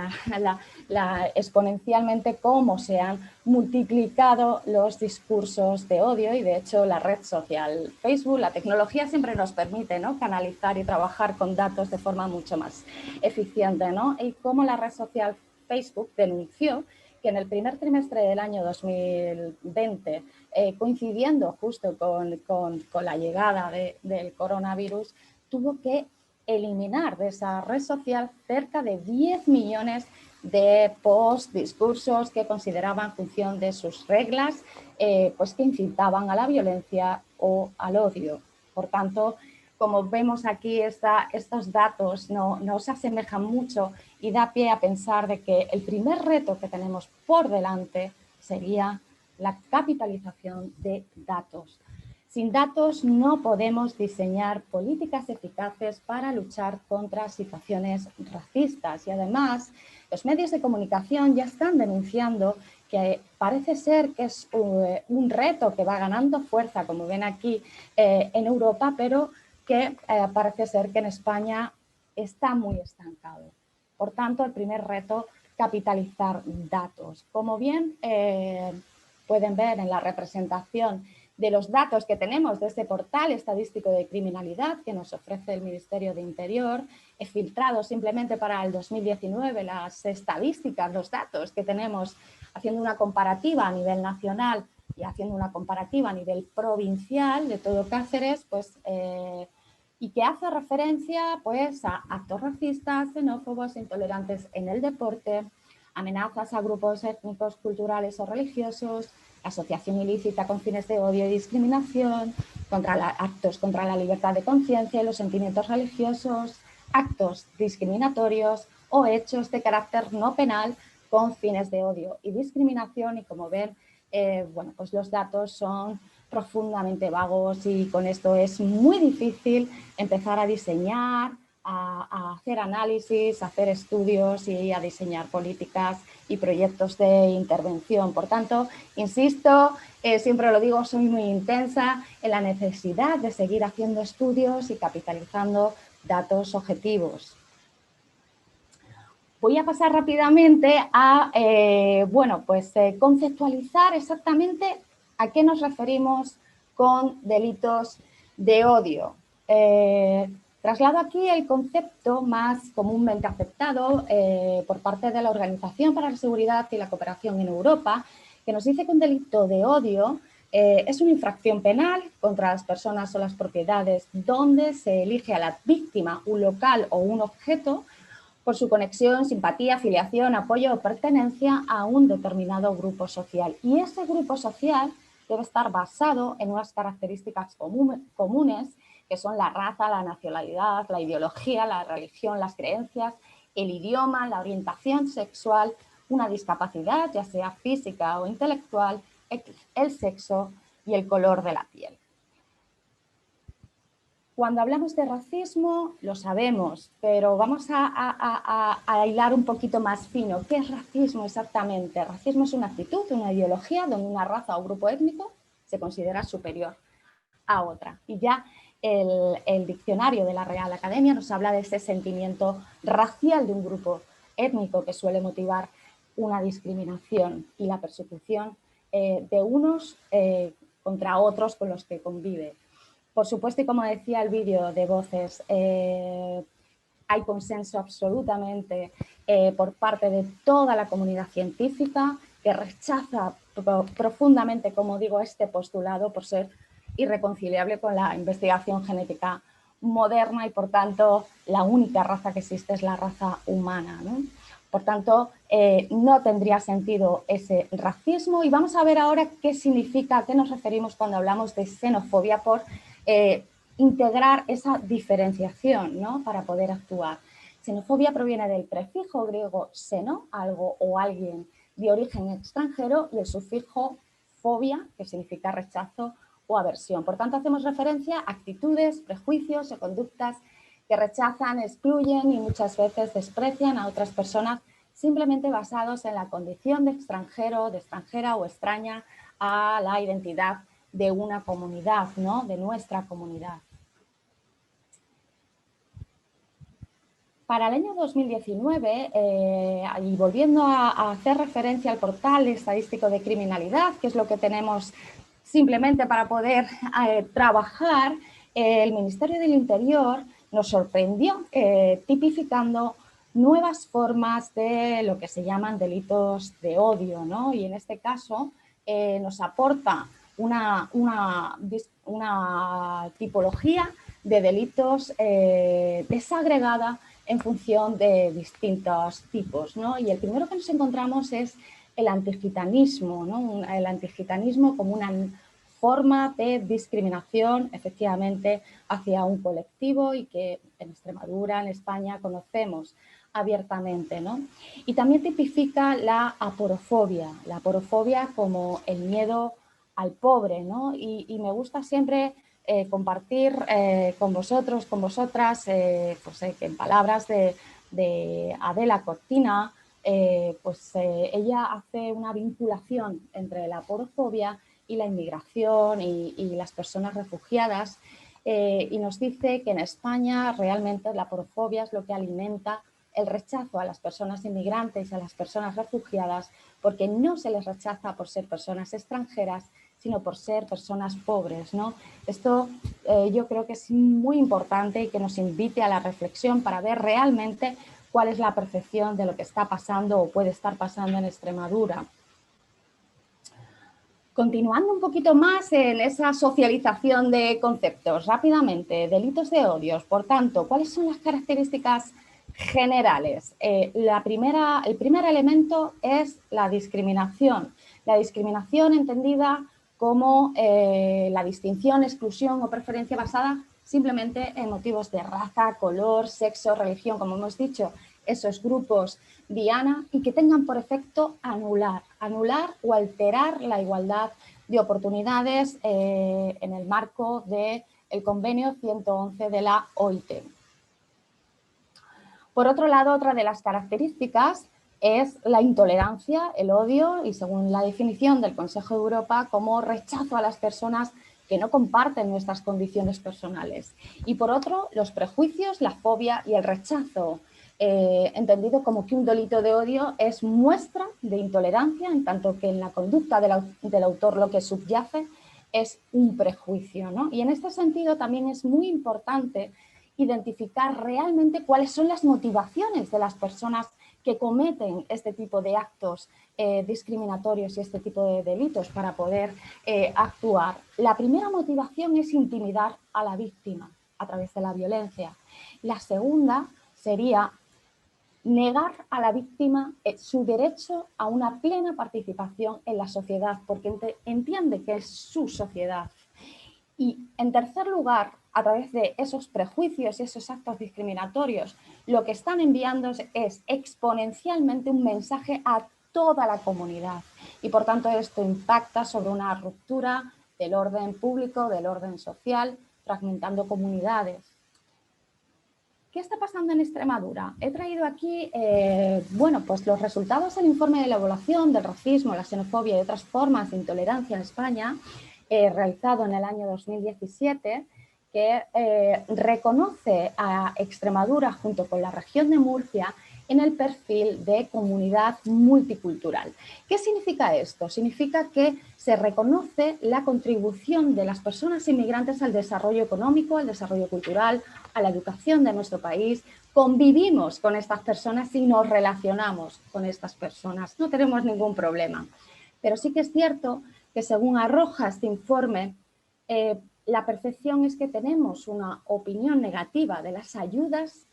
Speaker 6: exponencialmente cómo se han multiplicado los discursos de odio y, de hecho, la red social Facebook, la tecnología siempre nos permite, ¿no?, canalizar y trabajar con datos de forma mucho más eficiente, ¿no? Y cómo la red social Facebook denunció que en el primer trimestre del año 2020, coincidiendo justo con la llegada del coronavirus, tuvo que eliminar de esa red social cerca de 10 millones de posts, discursos que consideraban en función de sus reglas, pues que incitaban a la violencia o al odio. Por tanto, como vemos aquí, estos datos no se asemejan mucho y da pie a pensar de que el primer reto que tenemos por delante sería la capitalización de datos. Sin datos no podemos diseñar políticas eficaces para luchar contra situaciones racistas y, además, los medios de comunicación ya están denunciando que parece ser que es un reto que va ganando fuerza, como ven aquí, en Europa, pero que parece ser que en España está muy estancado. Por tanto, el primer reto, capitalizar datos. Como bien pueden ver en la representación de los datos que tenemos de este portal estadístico de criminalidad que nos ofrece el Ministerio de Interior, he filtrado simplemente para el 2019 las estadísticas, los datos que tenemos, haciendo una comparativa a nivel nacional y haciendo una comparativa a nivel provincial de todo Cáceres, pues, y que hace referencia pues, a actos racistas, xenófobos, intolerantes en el deporte, amenazas a grupos étnicos, culturales o religiosos, asociación ilícita con fines de odio y discriminación, actos contra la libertad de conciencia y los sentimientos religiosos, actos discriminatorios o hechos de carácter no penal con fines de odio y discriminación. Y como ven, bueno, pues los datos son profundamente vagos y con esto es muy difícil empezar a diseñar, a hacer análisis, a hacer estudios y a diseñar políticas y proyectos de intervención. Por tanto, insisto, siempre lo digo, soy muy intensa en la necesidad de seguir haciendo estudios y capitalizando datos objetivos. Voy a pasar rápidamente a bueno, pues, conceptualizar exactamente a qué nos referimos con delitos de odio. Traslado aquí el concepto más comúnmente aceptado por parte de la Organización para la Seguridad y la Cooperación en Europa, que nos dice que un delito de odio es una infracción penal contra las personas o las propiedades donde se elige a la víctima, un local o un objeto por su conexión, simpatía, afiliación, apoyo o pertenencia a un determinado grupo social. Y ese grupo social debe estar basado en unas características comunes, que son la raza, la nacionalidad, la ideología, la religión, las creencias, el idioma, la orientación sexual, una discapacidad, ya sea física o intelectual, el sexo y el color de la piel. Cuando hablamos de racismo, lo sabemos, pero vamos a hilar un poquito más fino. ¿Qué es racismo exactamente? Racismo es una actitud, una ideología donde una raza o grupo étnico se considera superior a otra. Y ya el diccionario de la Real Academia nos habla de ese sentimiento racial de un grupo étnico que suele motivar una discriminación y la persecución de unos contra otros con los que convive. Por supuesto, y como decía el vídeo de Voces, hay consenso absolutamente por parte de toda la comunidad científica que rechaza profundamente, como digo, este postulado por ser irreconciliable con la investigación genética moderna y, por tanto, la única raza que existe es la raza humana, ¿no? Por tanto, no tendría sentido ese racismo. Y vamos a ver ahora qué significa, a qué nos referimos cuando hablamos de xenofobia por integrar esa diferenciación, ¿no? Para poder actuar. Xenofobia proviene del prefijo griego xeno, algo o alguien de origen extranjero, y el sufijo fobia, que significa rechazo o aversión. Por tanto, hacemos referencia a actitudes, prejuicios o conductas que rechazan, excluyen y muchas veces desprecian a otras personas simplemente basados en la condición de extranjero, de extranjera o extraña a la identidad de una comunidad, ¿no? De nuestra comunidad. Para el año 2019, y volviendo a hacer referencia al portal estadístico de criminalidad, que es lo que tenemos simplemente para poder trabajar, el Ministerio del Interior nos sorprendió tipificando nuevas formas de lo que se llaman delitos de odio, ¿no? Y en este caso nos aporta una tipología de delitos desagregada en función de distintos tipos, ¿no? Y el primero que nos encontramos es el antigitanismo, ¿no? El antigitanismo como una forma de discriminación, efectivamente, hacia un colectivo y que en Extremadura, en España, conocemos abiertamente, ¿no? Y también tipifica la aporofobia como el miedo al pobre, ¿no? Y me gusta siempre compartir con vosotros, con vosotras, pues, que en palabras de Adela Cortina, ella hace una vinculación entre la aporofobia y la inmigración y las personas refugiadas, y nos dice que en España realmente la aporofobia es lo que alimenta el rechazo a las personas inmigrantes y a las personas refugiadas, porque no se les rechaza por ser personas extranjeras, sino por ser personas pobres, ¿no? Esto yo creo que es muy importante y que nos invite a la reflexión para ver realmente cuál es la percepción de lo que está pasando o puede estar pasando en Extremadura. Continuando un poquito más en esa socialización de conceptos, rápidamente, delitos de odios, por tanto, ¿cuáles son las características generales? El primer elemento es la discriminación entendida como la distinción, exclusión o preferencia basada simplemente en motivos de raza, color, sexo, religión, como hemos dicho, esos grupos diana, y que tengan por efecto anular o alterar la igualdad de oportunidades en el marco del convenio 111 de la OIT. Por otro lado, otra de las características es la intolerancia, el odio, y según la definición del Consejo de Europa, como rechazo a las personas que no comparten nuestras condiciones personales. Y por otro, los prejuicios, la fobia y el rechazo, entendido como que un delito de odio es muestra de intolerancia, en tanto que en la conducta del autor lo que subyace es un prejuicio, ¿no? Y en este sentido también es muy importante identificar realmente cuáles son las motivaciones de las personas que cometen este tipo de actos discriminatorios y este tipo de delitos para poder actuar. La primera motivación es intimidar a la víctima a través de la violencia. La segunda sería negar a la víctima su derecho a una plena participación en la sociedad, porque entiende que es su sociedad. Y en tercer lugar, a través de esos prejuicios y esos actos discriminatorios, lo que están enviando es exponencialmente un mensaje a toda la comunidad. Y por tanto esto impacta sobre una ruptura del orden público, del orden social, fragmentando comunidades. ¿Qué está pasando en Extremadura? He traído aquí bueno, pues los resultados del informe de la evaluación del racismo, la xenofobia y otras formas de intolerancia en España, realizado en el año 2017, que reconoce a Extremadura junto con la región de Murcia en el perfil de comunidad multicultural. ¿Qué significa esto? Significa que se reconoce la contribución de las personas inmigrantes al desarrollo económico, al desarrollo cultural, a la educación de nuestro país. Convivimos con estas personas y nos relacionamos con estas personas. No tenemos ningún problema. Pero sí que es cierto que según arroja este informe, la percepción es que tenemos una opinión negativa de las ayudas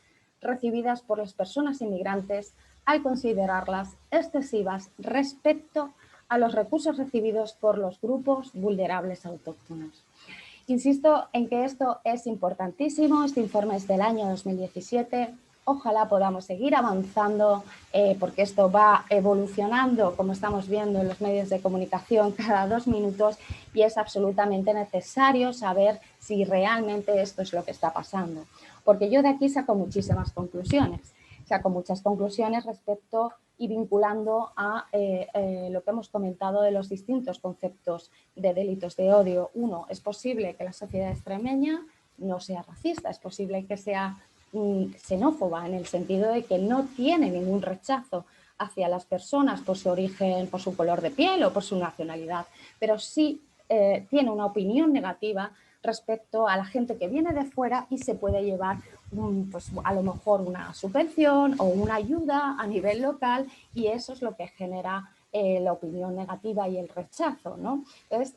Speaker 6: recibidas por las personas inmigrantes al considerarlas excesivas respecto a los recursos recibidos por los grupos vulnerables autóctonos. Insisto en que esto es importantísimo, este informe es del año 2017, ojalá podamos seguir avanzando porque esto va evolucionando, como estamos viendo en los medios de comunicación, cada 2 minutos, y es absolutamente necesario saber si realmente esto es lo que está pasando. Porque yo de aquí saco muchísimas conclusiones. Saco muchas conclusiones respecto y vinculando a lo que hemos comentado de los distintos conceptos de delitos de odio. Uno, es posible que la sociedad extremeña no sea racista, es posible que sea xenófoba en el sentido de que no tiene ningún rechazo hacia las personas por su origen, por su color de piel o por su nacionalidad, pero sí tiene una opinión negativa respecto a la gente que viene de fuera y se puede llevar pues, a lo mejor una subvención o una ayuda a nivel local, y eso es lo que genera la opinión negativa y el rechazo, ¿no? Entonces,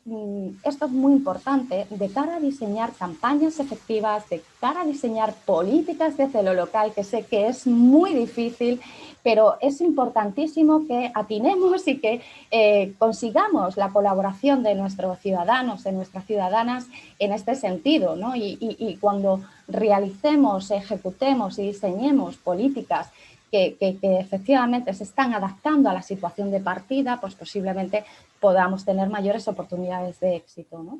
Speaker 6: esto es muy importante de cara a diseñar campañas efectivas, de cara a diseñar políticas desde lo local, que sé que es muy difícil, pero es importantísimo que atinemos y que consigamos la colaboración de nuestros ciudadanos, de nuestras ciudadanas en este sentido, ¿no? Y cuando realicemos, ejecutemos y diseñemos políticas que efectivamente se están adaptando a la situación de partida, pues posiblemente podamos tener mayores oportunidades de éxito, ¿no?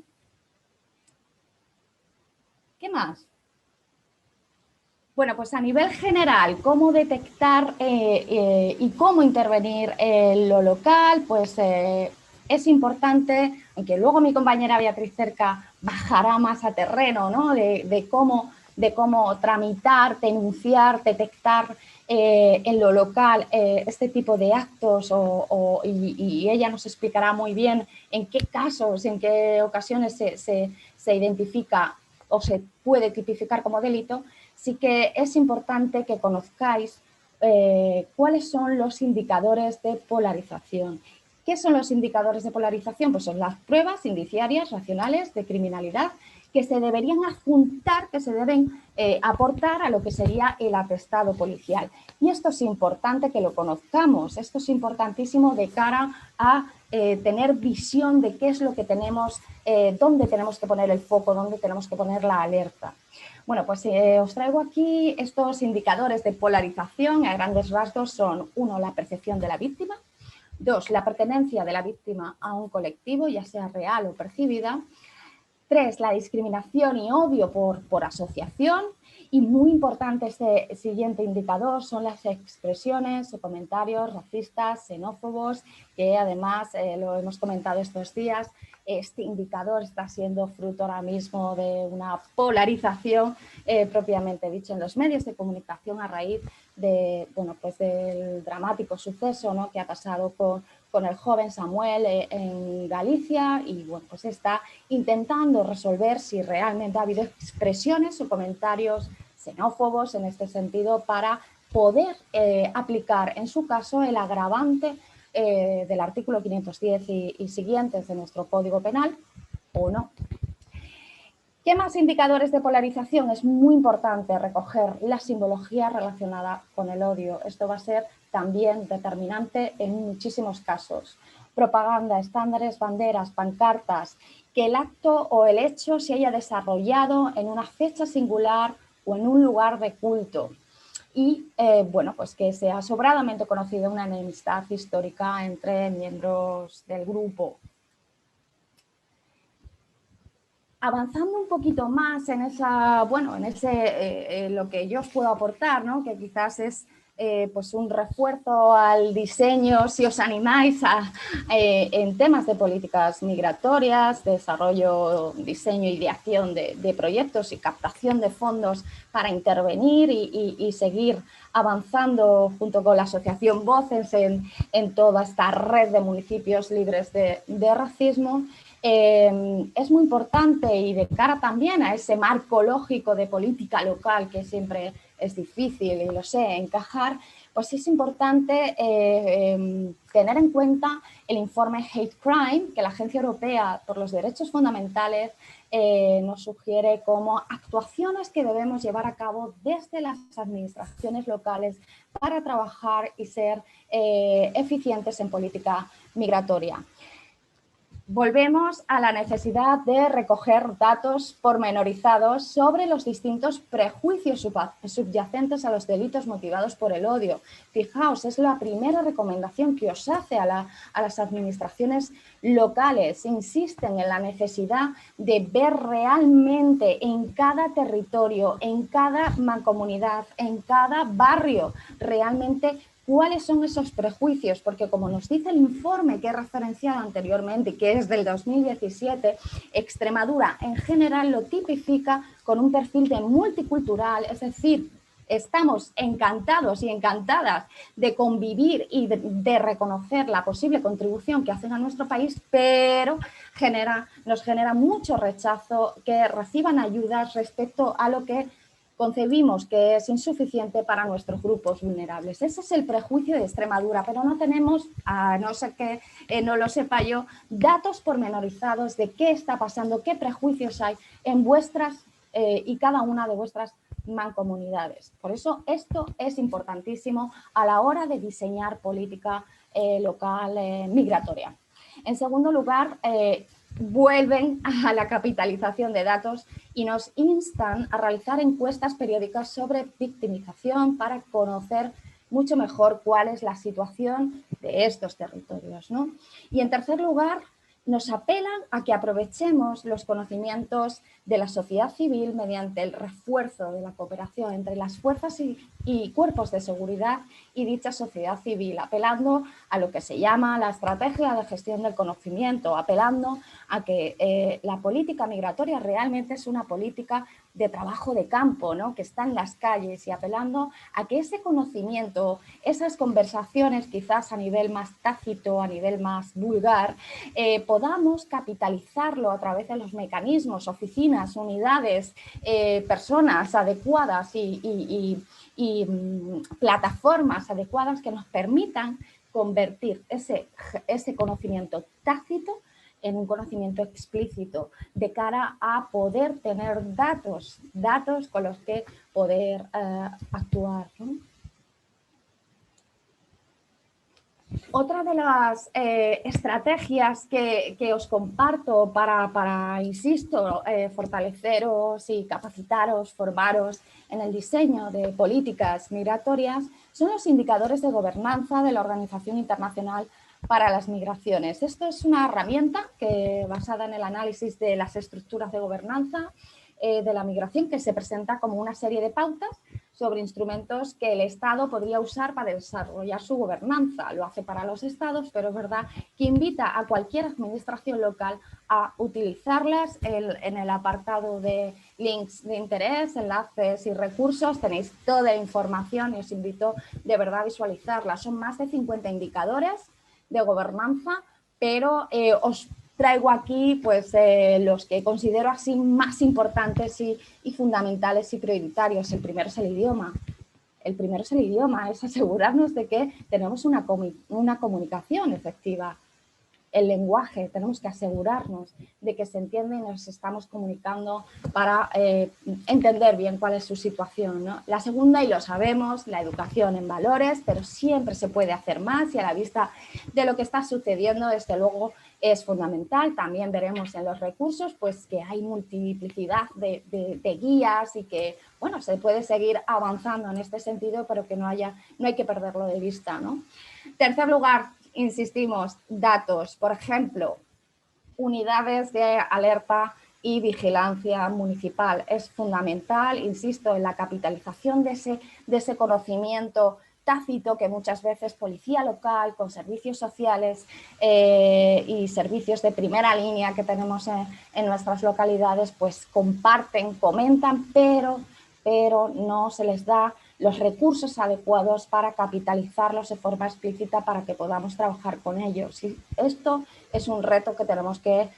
Speaker 6: ¿Qué más? Bueno, pues a nivel general, ¿cómo detectar y cómo intervenir en lo local? Pues es importante, aunque luego mi compañera Beatriz Cerca bajará más a terreno, ¿no? de cómo tramitar, denunciar, detectar en lo local este tipo de actos y ella nos explicará muy bien en qué casos, en qué ocasiones se identifica o se puede tipificar como delito. Sí que es importante que conozcáis cuáles son los indicadores de polarización. ¿Qué son los indicadores de polarización? Pues son las pruebas indiciarias racionales de criminalidad que se deberían adjuntar, que se deben aportar a lo que sería el atestado policial. Y esto es importante que lo conozcamos, esto es importantísimo de cara a tener visión de qué es lo que tenemos, dónde tenemos que poner el foco, dónde tenemos que poner la alerta. Bueno, pues os traigo aquí estos indicadores de polarización. A grandes rasgos son: 1, la percepción de la víctima; 2, la pertenencia de la víctima a un colectivo, ya sea real o percibida; 3, la discriminación y odio por asociación. Y muy importante este siguiente indicador son las expresiones o comentarios racistas, xenófobos, que además lo hemos comentado estos días. Este indicador está siendo fruto ahora mismo de una polarización propiamente dicho en los medios de comunicación a raíz de, bueno, pues del dramático suceso, ¿no?, que ha pasado con el joven Samuel en Galicia, y bueno, pues está intentando resolver si realmente ha habido expresiones o comentarios xenófobos en este sentido para poder aplicar en su caso el agravante del artículo 510 y siguientes de nuestro Código Penal o no. ¿Qué más indicadores de polarización? Es muy importante recoger la simbología relacionada con el odio. Esto va a ser también determinante en muchísimos casos. Propaganda, estándares, banderas, pancartas, que el acto o el hecho se haya desarrollado en una fecha singular o en un lugar de culto. Y, bueno, pues que sea sobradamente conocida una enemistad histórica entre miembros del grupo. Avanzando un poquito más en esa, bueno, en ese lo que yo os puedo aportar, ¿no?, que quizás es pues un refuerzo al diseño, si os animáis en temas de políticas migratorias, desarrollo, diseño y ideación de proyectos y captación de fondos para intervenir y seguir avanzando junto con la asociación Voces en toda esta red de municipios libres de racismo. Es muy importante, y de cara también a ese marco lógico de política local que siempre es difícil, y lo sé, encajar, pues es importante tener en cuenta el informe Hate Crime que la Agencia Europea por los Derechos Fundamentales nos sugiere como actuaciones que debemos llevar a cabo desde las administraciones locales para trabajar y ser eficientes en política migratoria. Volvemos a la necesidad de recoger datos pormenorizados sobre los distintos prejuicios subyacentes a los delitos motivados por el odio. Fijaos, es la primera recomendación que os hace a las administraciones locales. Insisten en la necesidad de ver realmente en cada territorio, en cada mancomunidad, en cada barrio, realmente ¿cuáles son esos prejuicios? Porque como nos dice el informe que he referenciado anteriormente, que es del 2017, Extremadura en general lo tipifica con un perfil de multicultural, es decir, estamos encantados y encantadas de convivir y de reconocer la posible contribución que hacen a nuestro país, pero nos genera mucho rechazo que reciban ayudas respecto a lo que concebimos que es insuficiente para nuestros grupos vulnerables. Ese es el prejuicio de Extremadura, pero no tenemos, a no ser que no lo sepa yo, datos pormenorizados de qué está pasando, qué prejuicios hay en vuestras y cada una de vuestras mancomunidades. Por eso esto es importantísimo a la hora de diseñar política local migratoria. En segundo lugar, vuelven a la capitalización de datos y nos instan a realizar encuestas periódicas sobre victimización para conocer mucho mejor cuál es la situación de estos territorios, ¿no? Y en tercer lugar, nos apelan a que aprovechemos los conocimientos de la sociedad civil mediante el refuerzo de la cooperación entre las fuerzas y cuerpos de seguridad y dicha sociedad civil, apelando a lo que se llama la estrategia de gestión del conocimiento, apelando a que la política migratoria realmente es una política de trabajo de campo, ¿no?, que está en las calles, y apelando a que ese conocimiento, esas conversaciones quizás a nivel más tácito, a nivel más vulgar, podamos capitalizarlo a través de los mecanismos, oficinas, unidades, personas adecuadas y plataformas adecuadas que nos permitan convertir ese conocimiento tácito en un conocimiento explícito, de cara a poder tener datos con los que poder actuar, ¿no? Otra de las estrategias que os comparto para insisto, fortaleceros y capacitaros, formaros en el diseño de políticas migratorias, son los indicadores de gobernanza de la Organización Internacional para las Migraciones. Esto es una herramienta basada en el análisis de las estructuras de gobernanza de la migración, que se presenta como una serie de pautas sobre instrumentos que el Estado podría usar para desarrollar su gobernanza. Lo hace para los Estados, pero es verdad que invita a cualquier administración local a utilizarlas. En el apartado de links de interés, enlaces y recursos tenéis toda la información y os invito de verdad a visualizarlas. Son más de 50 indicadores de gobernanza, pero os traigo aquí pues, los que considero así más importantes y fundamentales y prioritarios. El primero es el idioma. El primero es el idioma, es asegurarnos de que tenemos una comunicación efectiva. El lenguaje, tenemos que asegurarnos de que se entiende y nos estamos comunicando para entender bien cuál es su situación, ¿no? La segunda, y lo sabemos, la educación en valores, pero siempre se puede hacer más, y a la vista de lo que está sucediendo, desde luego, es fundamental. También veremos en los recursos pues, que hay multiplicidad de guías y que bueno, se puede seguir avanzando en este sentido, pero que no hay que perderlo de vista, ¿no? Tercer lugar, insistimos, datos. Por ejemplo, unidades de alerta y vigilancia municipal. Es fundamental, insisto, en la capitalización de ese conocimiento tácito que muchas veces policía local, con servicios sociales y servicios de primera línea que tenemos en nuestras localidades, pues comparten, comentan, pero no se les da los recursos adecuados para capitalizarlos de forma explícita para que podamos trabajar con ellos. Y esto es un reto que tenemos que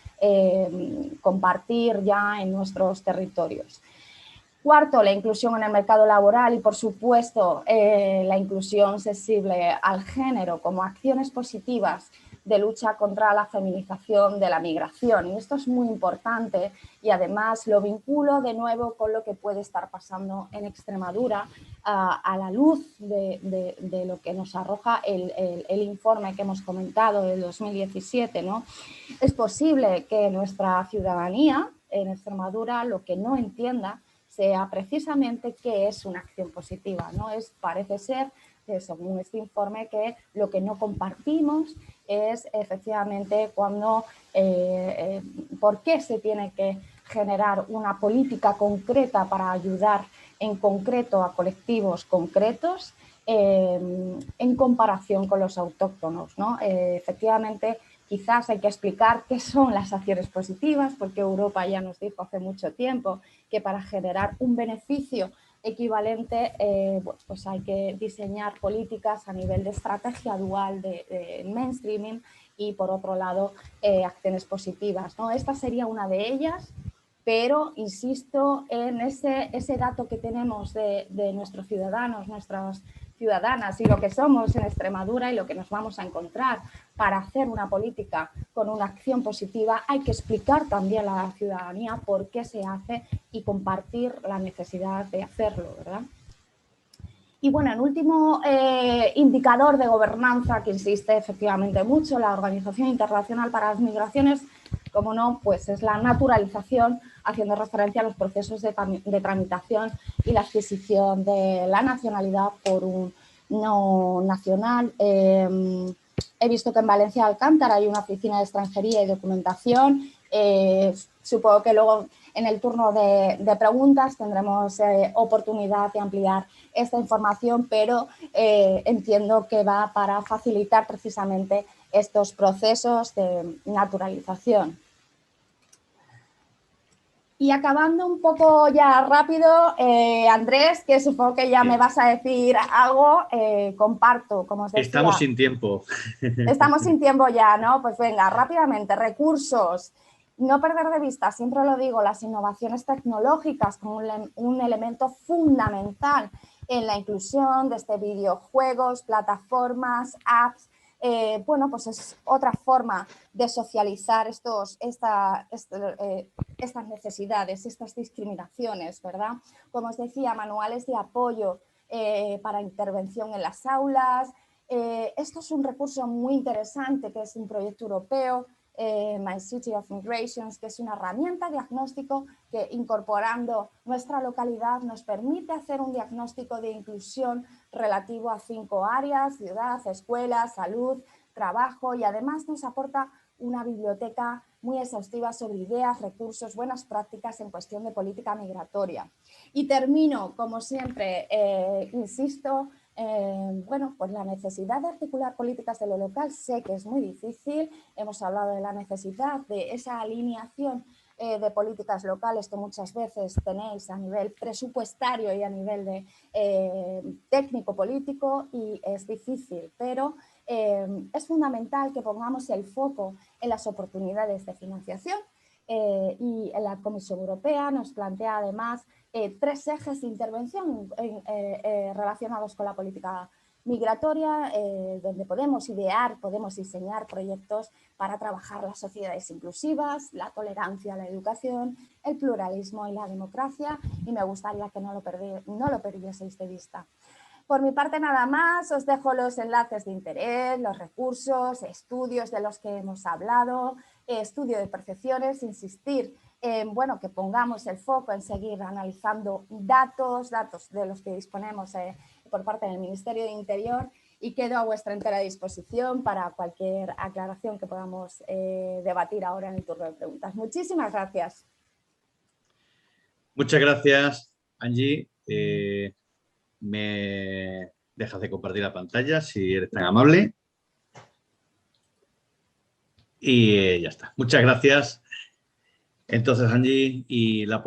Speaker 6: compartir ya en nuestros territorios. Cuarto, la inclusión en el mercado laboral y, por supuesto, la inclusión sensible al género como acciones positivas de lucha contra la feminización de la migración. Y esto es muy importante y además lo vinculo de nuevo con lo que puede estar pasando en Extremadura a la luz de lo que nos arroja el informe que hemos comentado del 2017, ¿no? Es posible que nuestra ciudadanía en Extremadura lo que no entienda sea precisamente qué es una acción positiva, ¿no? Parece ser, según este informe, que lo que no compartimos es efectivamente cuando, por qué se tiene que generar una política concreta para ayudar en concreto a colectivos concretos en comparación con los autóctonos, ¿no? Efectivamente, quizás hay que explicar qué son las acciones positivas, porque Europa ya nos dijo hace mucho tiempo que para generar un beneficio equivalente, pues hay que diseñar políticas a nivel de estrategia dual de mainstreaming y, por otro lado, acciones positivas, ¿no? Esta sería una de ellas, pero insisto en ese dato que tenemos de nuestros ciudadanos, nuestras ciudadanas y lo que somos en Extremadura y lo que nos vamos a encontrar para hacer una política con una acción positiva. Hay que explicar también a la ciudadanía por qué se hace y compartir la necesidad de hacerlo, ¿verdad? Y bueno, el último indicador de gobernanza que insiste efectivamente mucho la Organización Internacional para las Migraciones, como no, pues es la naturalización, haciendo referencia a los procesos de tramitación y la adquisición de la nacionalidad por un no nacional. he visto que en Valencia de Alcántara hay una oficina de extranjería y documentación. Supongo que luego en el turno de preguntas tendremos oportunidad de ampliar esta información, pero entiendo que va para facilitar precisamente estos procesos de naturalización. Y acabando un poco ya rápido, Andrés, que supongo que ya me vas a decir algo, comparto, como os decía.
Speaker 1: Estamos sin tiempo.
Speaker 6: Estamos sin tiempo ya, ¿no? Pues venga, rápidamente, recursos. No perder de vista, siempre lo digo, las innovaciones tecnológicas como un elemento fundamental en la inclusión desde videojuegos, plataformas, apps. Bueno, pues es otra forma de socializar estas necesidades, estas discriminaciones, ¿verdad? Como os decía, manuales de apoyo para intervención en las aulas. Esto es un recurso muy interesante, que es un proyecto europeo, My City of Migrations, que es una herramienta diagnóstico que, incorporando nuestra localidad, nos permite hacer un diagnóstico de inclusión relativo a 5 áreas: ciudad, escuela, salud, trabajo, y además nos aporta una biblioteca muy exhaustiva sobre ideas, recursos, buenas prácticas en cuestión de política migratoria. Y termino, como siempre, insisto, bueno, pues la necesidad de articular políticas de lo local sé que es muy difícil. Hemos hablado de la necesidad de esa alineación de políticas locales que muchas veces tenéis a nivel presupuestario y a nivel de técnico-político, y es difícil, pero es fundamental que pongamos el foco en las oportunidades de financiación. Y la Comisión Europea nos plantea además 3 ejes de intervención relacionados con la política migratoria, donde podemos idear, podemos diseñar proyectos para trabajar las sociedades inclusivas, la tolerancia a la educación, el pluralismo y la democracia, y me gustaría que no lo perdieseis de vista. Por mi parte nada más, os dejo los enlaces de interés, los recursos, estudios de los que hemos hablado, estudio de percepciones, insistir en que pongamos el foco en seguir analizando datos de los que disponemos por parte del Ministerio de Interior, y quedo a vuestra entera disposición para cualquier aclaración que podamos debatir ahora en el turno de preguntas. Muchísimas gracias.
Speaker 1: Muchas gracias, Angie. ¿Me dejas de compartir la pantalla si eres tan amable? Y ya está. Muchas gracias. Entonces, Angie, y la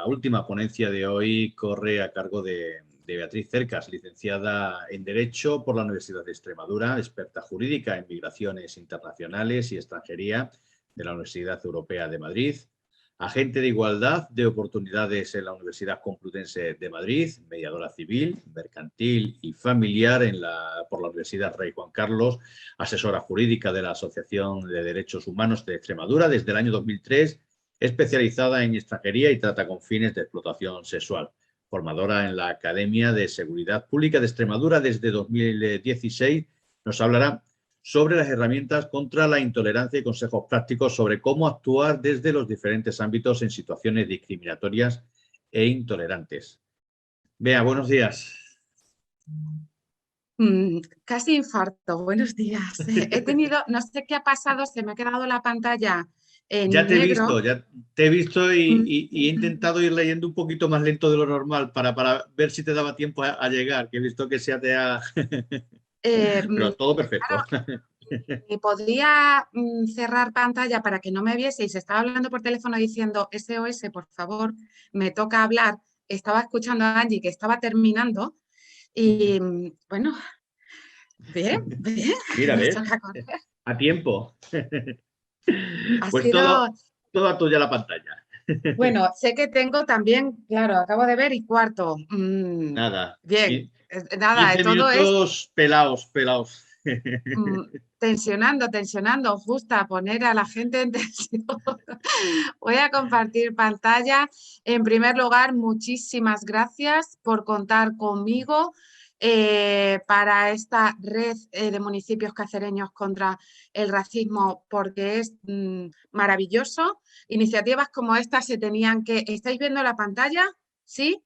Speaker 1: última ponencia de hoy corre a cargo de Beatriz Cercas, licenciada en Derecho por la Universidad de Extremadura, experta jurídica en migraciones internacionales y extranjería de la Universidad Europea de Madrid, agente de igualdad de oportunidades en la Universidad Complutense de Madrid, mediadora civil, mercantil y familiar por la Universidad Rey Juan Carlos, asesora jurídica de la Asociación de Derechos Humanos de Extremadura desde el año 2003, especializada en extranjería y trata con fines de explotación sexual, formadora en la Academia de Seguridad Pública de Extremadura desde 2016, nos hablará sobre las herramientas contra la intolerancia y consejos prácticos sobre cómo actuar desde los diferentes ámbitos en situaciones discriminatorias e intolerantes. Bea, buenos días.
Speaker 7: Casi infarto, buenos días. He tenido, no sé qué ha pasado, se me ha quedado la pantalla en negro.
Speaker 1: Ya te he visto y he intentado ir leyendo un poquito más lento de lo normal para ver si te daba tiempo a llegar, que he visto que se te ha... Pero todo perfecto.
Speaker 7: Claro, podía cerrar pantalla para que no me vieseis. Estaba hablando por teléfono diciendo SOS, por favor, me toca hablar. Estaba escuchando a Angie que estaba terminando y bueno, bien.
Speaker 1: Mira, ¿ves? A tiempo. Pues
Speaker 7: sido...
Speaker 1: toda tuya la pantalla.
Speaker 7: Bueno, sé que tengo también, claro, acabo de ver y cuarto.
Speaker 1: Nada.
Speaker 7: Bien, nada,
Speaker 1: 15
Speaker 7: todo
Speaker 1: minutos
Speaker 7: es...
Speaker 1: pelaos.
Speaker 7: Tensionando, justa, poner a la gente en tensión. Voy a compartir pantalla. En primer lugar, muchísimas gracias por contar conmigo para esta red de municipios cacereños contra el racismo, porque es maravilloso. Iniciativas como esta se tenían que... ¿Estáis viendo la pantalla? ¿Sí?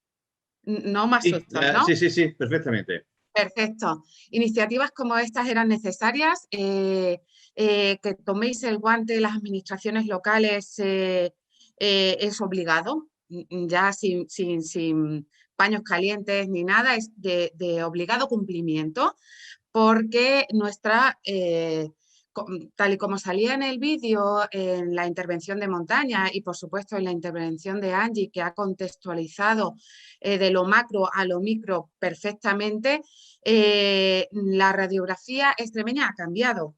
Speaker 7: No me asustas, ¿no?
Speaker 1: Sí, perfectamente.
Speaker 7: Perfecto. Iniciativas como estas eran necesarias. Que toméis el guante las administraciones locales es obligado, ya sin paños calientes ni nada, es de obligado cumplimiento, porque nuestra, tal y como salía en el vídeo, en la intervención de Montaña y por supuesto en la intervención de Angie, que ha contextualizado de lo macro a lo micro perfectamente, la radiografía extremeña ha cambiado.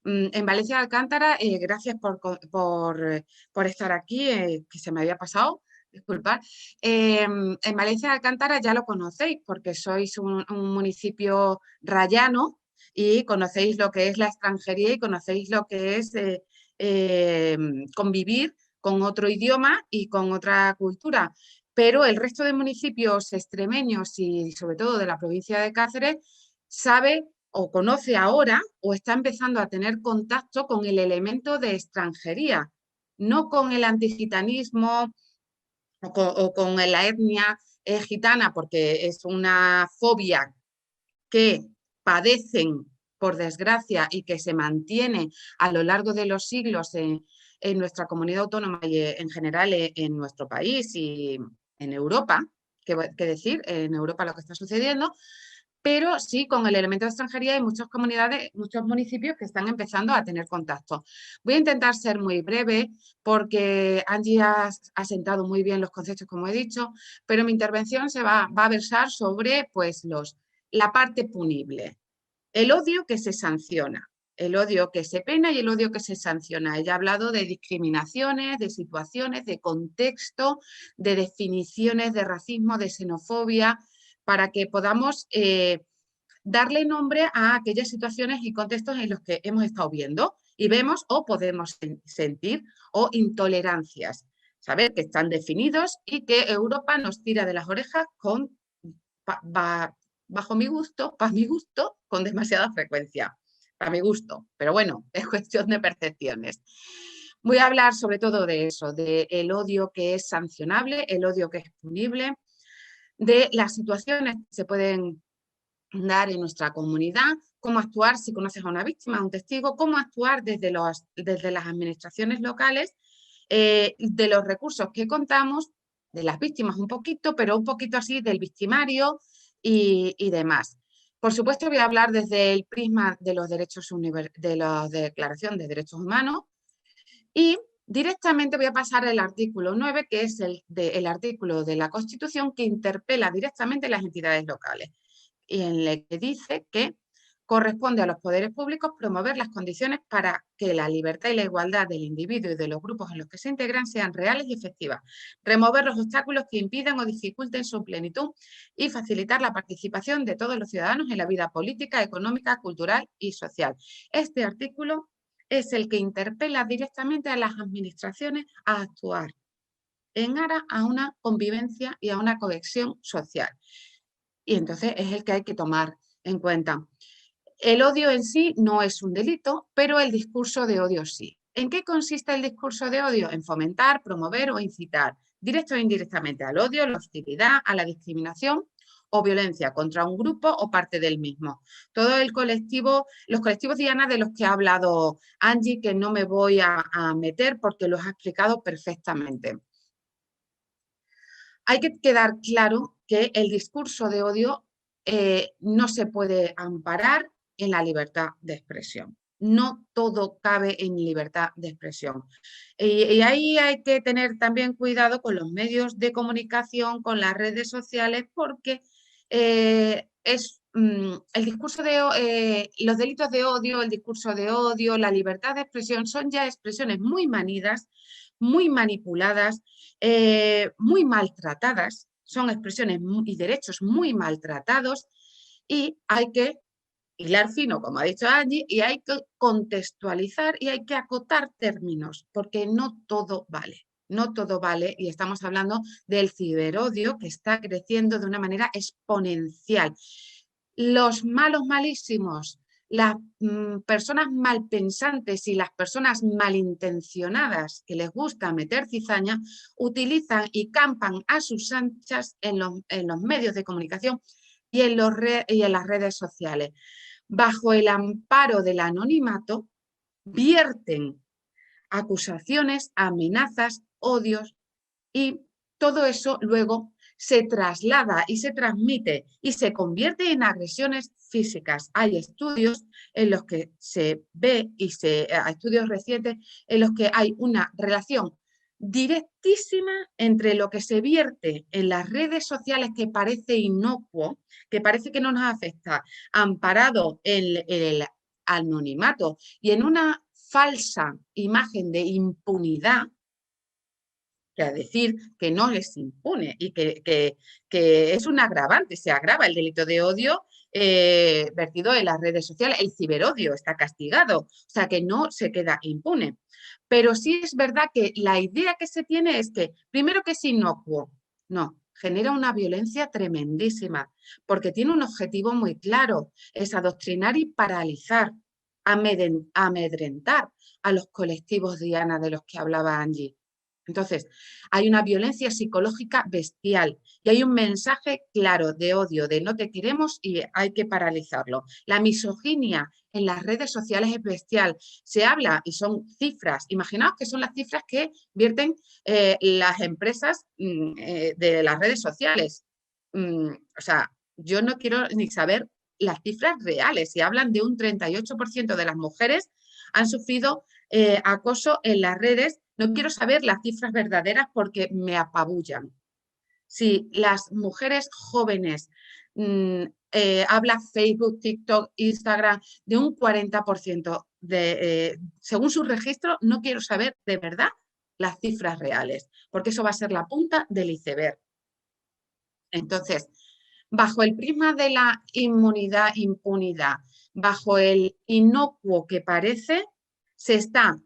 Speaker 7: En Valencia de Alcántara, gracias por estar aquí, que se me había pasado, disculpad. En Valencia de Alcántara ya lo conocéis porque sois un municipio rayano y conocéis lo que es la extranjería y conocéis lo que es convivir con otro idioma y con otra cultura. Pero el resto de municipios extremeños y sobre todo de la provincia de Cáceres sabe o conoce ahora o está empezando a tener contacto con el elemento de extranjería, no con el antigitanismo o con la etnia gitana, porque es una fobia que padecen por desgracia y que se mantiene a lo largo de los siglos en nuestra comunidad autónoma y en general en nuestro país y en Europa, que decir, en Europa lo que está sucediendo, pero sí con el elemento de extranjería hay muchas comunidades, muchos municipios que están empezando a tener contacto. Voy a intentar ser muy breve porque Angie ha sentado muy bien los conceptos, como he dicho, pero mi intervención se va a versar sobre pues, la parte punible. El odio que se sanciona, el odio que se pena y el odio que se sanciona. Ella ha hablado de discriminaciones, de situaciones, de contexto, de definiciones de racismo, de xenofobia, para que podamos darle nombre a aquellas situaciones y contextos en los que hemos estado viendo y vemos o podemos sentir o intolerancias. Saber que están definidos y que Europa nos tira de las orejas bajo mi gusto, para mi gusto, con demasiada frecuencia. Para mi gusto, pero bueno, es cuestión de percepciones. Voy a hablar sobre todo de eso, del odio que es sancionable, el odio que es punible, de las situaciones que se pueden dar en nuestra comunidad, cómo actuar si conoces a una víctima, a un testigo, cómo actuar desde las administraciones locales, de los recursos que contamos, de las víctimas un poquito, pero un poquito así del victimario y demás. Por supuesto voy a hablar desde el prisma de los derechos de la Declaración de Derechos Humanos y directamente voy a pasar al artículo 9, que es el artículo de la Constitución que interpela directamente a las entidades locales y en el que dice que corresponde a los poderes públicos promover las condiciones para que la libertad y la igualdad del individuo y de los grupos en los que se integran sean reales y efectivas, remover los obstáculos que impidan o dificulten su plenitud y facilitar la participación de todos los ciudadanos en la vida política, económica, cultural y social. Este artículo es el que interpela directamente a las administraciones a actuar en aras a una convivencia y a una cohesión social. Y entonces es el que hay que tomar en cuenta. El odio en sí no es un delito, pero el discurso de odio sí. ¿En qué consiste el discurso de odio? En fomentar, promover o incitar, directo o indirectamente, al odio, a la hostilidad, a la discriminación o violencia contra un grupo o parte del mismo. Todo el colectivo, los colectivos diana de los que ha hablado Angie, que no me voy a meter porque los ha explicado perfectamente. Hay que quedar claro que el discurso de odio no se puede amparar en la libertad de expresión. No todo cabe en libertad de expresión. Y ahí hay que tener también cuidado con los medios de comunicación, con las redes sociales, porque el discurso los delitos de odio, el discurso de odio, la libertad de expresión son ya expresiones muy manidas, muy manipuladas, muy maltratadas, son expresiones y derechos muy maltratados y hay que hilar fino, como ha dicho Angie, y hay que contextualizar y hay que acotar términos, porque no todo vale. No todo vale y estamos hablando del ciberodio que está creciendo de una manera exponencial. Los malos malísimos, las personas malpensantes y las personas malintencionadas que les gusta meter cizaña utilizan y campan a sus anchas en los medios de comunicación y en las redes sociales. Bajo el amparo del anonimato, vierten acusaciones, amenazas, odios, y todo eso luego se traslada y se transmite y se convierte en agresiones físicas. Hay estudios en los que se ve estudios recientes en los que hay una relación directísima entre lo que se vierte en las redes sociales, que parece inocuo, que parece que no nos afecta, amparado en el anonimato y en una falsa imagen de impunidad, que a decir que no les impune y que es un agravante, se agrava el delito de odio vertido en las redes sociales. El ciberodio está castigado, o sea que no se queda impune. Pero sí es verdad que la idea que se tiene es que, primero, que es inocuo, no, genera una violencia tremendísima, porque tiene un objetivo muy claro, es adoctrinar y paralizar, amedrentar a los colectivos, Diana, de los que hablaba Angie. Entonces, hay una violencia psicológica bestial y hay un mensaje claro de odio, de no te queremos y hay que paralizarlo. La misoginia en las redes sociales es bestial. Se habla, y son cifras, imaginaos que son las cifras que vierten las empresas de las redes sociales. O sea, yo no quiero ni saber las cifras reales. Si hablan de un 38% de las mujeres han sufrido acoso en las redes. No quiero saber las cifras verdaderas porque me apabullan. Si las mujeres jóvenes habla Facebook, TikTok, Instagram, de un 40% según su registro, no quiero saber de verdad las cifras reales, porque eso va a ser la punta del iceberg. Entonces, bajo el prisma de la inmunidad, impunidad, bajo el inocuo que parece, se está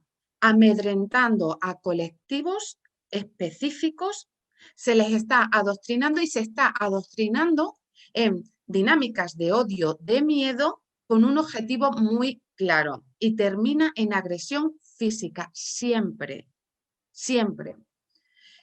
Speaker 7: amedrentando a colectivos específicos, se les está adoctrinando y se está adoctrinando en dinámicas de odio, de miedo, con un objetivo muy claro y termina en agresión física, siempre, siempre.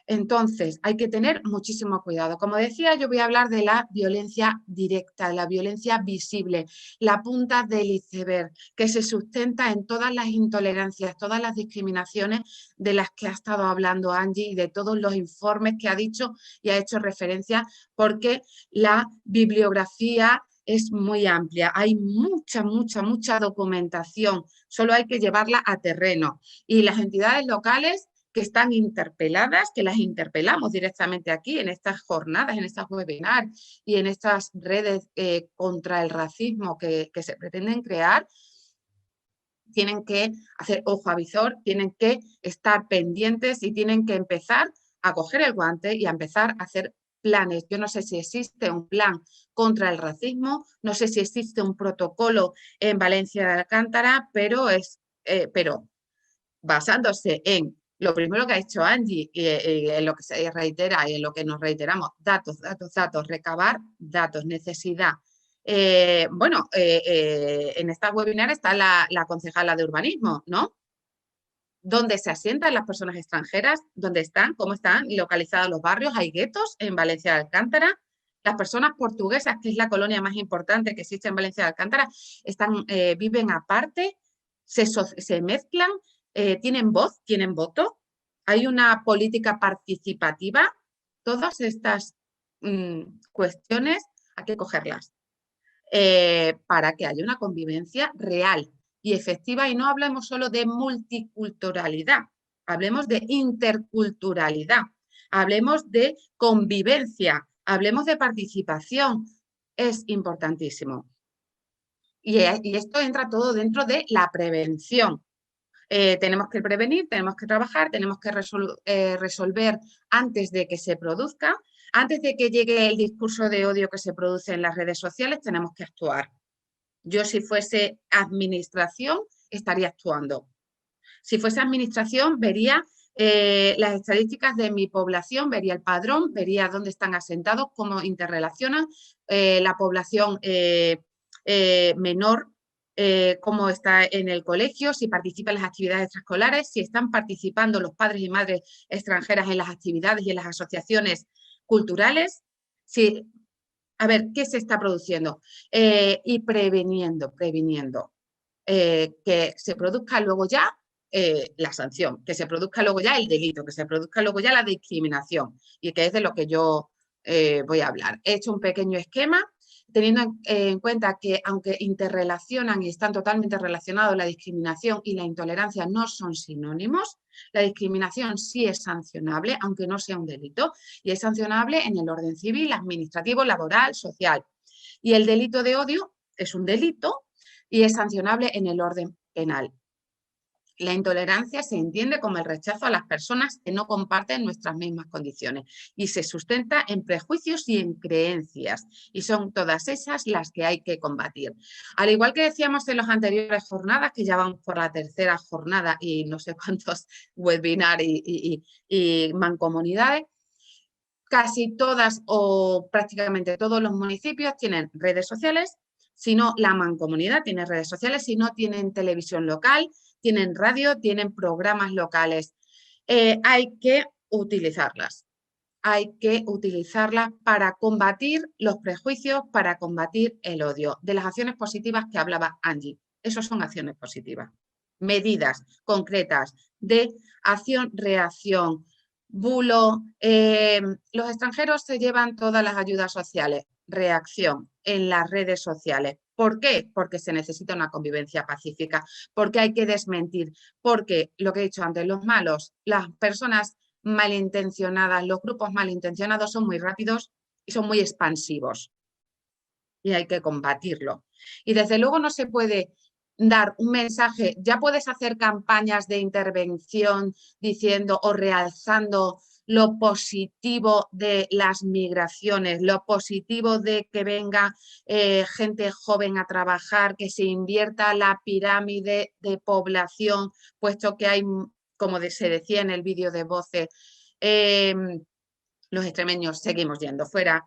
Speaker 7: Entonces, hay que tener muchísimo cuidado. Como decía, yo voy a hablar de la violencia directa, de la violencia visible, la punta del iceberg, que se sustenta en todas las intolerancias, todas las discriminaciones de las que ha estado hablando Angie y de todos los informes que ha dicho y ha hecho referencia, porque la bibliografía es muy amplia. Hay mucha documentación, solo hay que llevarla a terreno. Y las entidades locales que están interpeladas, que las interpelamos directamente aquí en estas jornadas, en estas webinars y en estas redes contra el racismo que se pretenden crear, tienen que hacer ojo a visor, tienen que estar pendientes y tienen que empezar a coger el guante y a empezar a hacer planes. Yo no sé si existe un plan contra el racismo, no sé si existe un protocolo en Valencia de Alcántara, pero basándose en lo primero que ha hecho Angie y en lo que se reitera y en lo que nos reiteramos, datos, recabar datos, necesidad. En esta webinar está la concejala de urbanismo, ¿no? ¿Dónde se asientan las personas extranjeras? ¿Dónde están? ¿Cómo están localizados los barrios? ¿Hay guetos en Valencia de Alcántara? Las personas portuguesas, que es la colonia más importante que existe en Valencia de Alcántara, viven aparte, se mezclan, tienen voz, tienen voto, hay una política participativa. Todas estas cuestiones hay que cogerlas para que haya una convivencia real y efectiva, y no hablemos solo de multiculturalidad, hablemos de interculturalidad, hablemos de convivencia, hablemos de participación. Es importantísimo. Y esto entra todo dentro de la prevención. Tenemos que prevenir, tenemos que trabajar, tenemos que resolver antes de que se produzca, antes de que llegue el discurso de odio que se produce en las redes sociales, tenemos que actuar. Yo, si fuese administración, estaría actuando. Si fuese administración, vería las estadísticas de mi población, vería el padrón, vería dónde están asentados, cómo interrelacionan la población menor, cómo está en el colegio, si participa en las actividades extraescolares, si están participando los padres y madres extranjeras en las actividades y en las asociaciones culturales, si a ver qué se está produciendo y previniendo que se produzca luego ya la sanción, que se produzca luego ya el delito, que se produzca luego ya la discriminación, y que es de lo que yo voy a hablar. He hecho un pequeño esquema teniendo en cuenta que aunque interrelacionan y están totalmente relacionados, la discriminación y la intolerancia no son sinónimos. La discriminación sí es sancionable, aunque no sea un delito, y es sancionable en el orden civil, administrativo, laboral, social. Y el delito de odio es un delito y es sancionable en el orden penal. La intolerancia se entiende como el rechazo a las personas que no comparten nuestras mismas condiciones y se sustenta en prejuicios y en creencias, y son todas esas las que hay que combatir. Al igual que decíamos en las anteriores jornadas, que ya vamos por la tercera jornada y no sé cuántos webinars y mancomunidades, casi todas o prácticamente todos los municipios tienen redes sociales. Si no, la mancomunidad tiene redes sociales, si no, tienen televisión local, tienen radio, tienen programas locales. Hay que utilizarlas. Hay que utilizarlas para combatir los prejuicios, para combatir el odio. De las acciones positivas que hablaba Angie. Esas son acciones positivas. Medidas concretas de acción-reacción. Bulo. Los extranjeros se llevan todas las ayudas sociales. Reacción en las redes sociales. ¿Por qué? Porque se necesita una convivencia pacífica, porque hay que desmentir, porque, lo que he dicho antes, los malos, las personas malintencionadas, los grupos malintencionados son muy rápidos y son muy expansivos y hay que combatirlo. Y desde luego no se puede dar un mensaje, ya puedes hacer campañas de intervención diciendo o realzando lo positivo de las migraciones, lo positivo de que venga gente joven a trabajar, que se invierta la pirámide de población, puesto que hay, como se decía en el vídeo de Voces, los extremeños seguimos yendo fuera,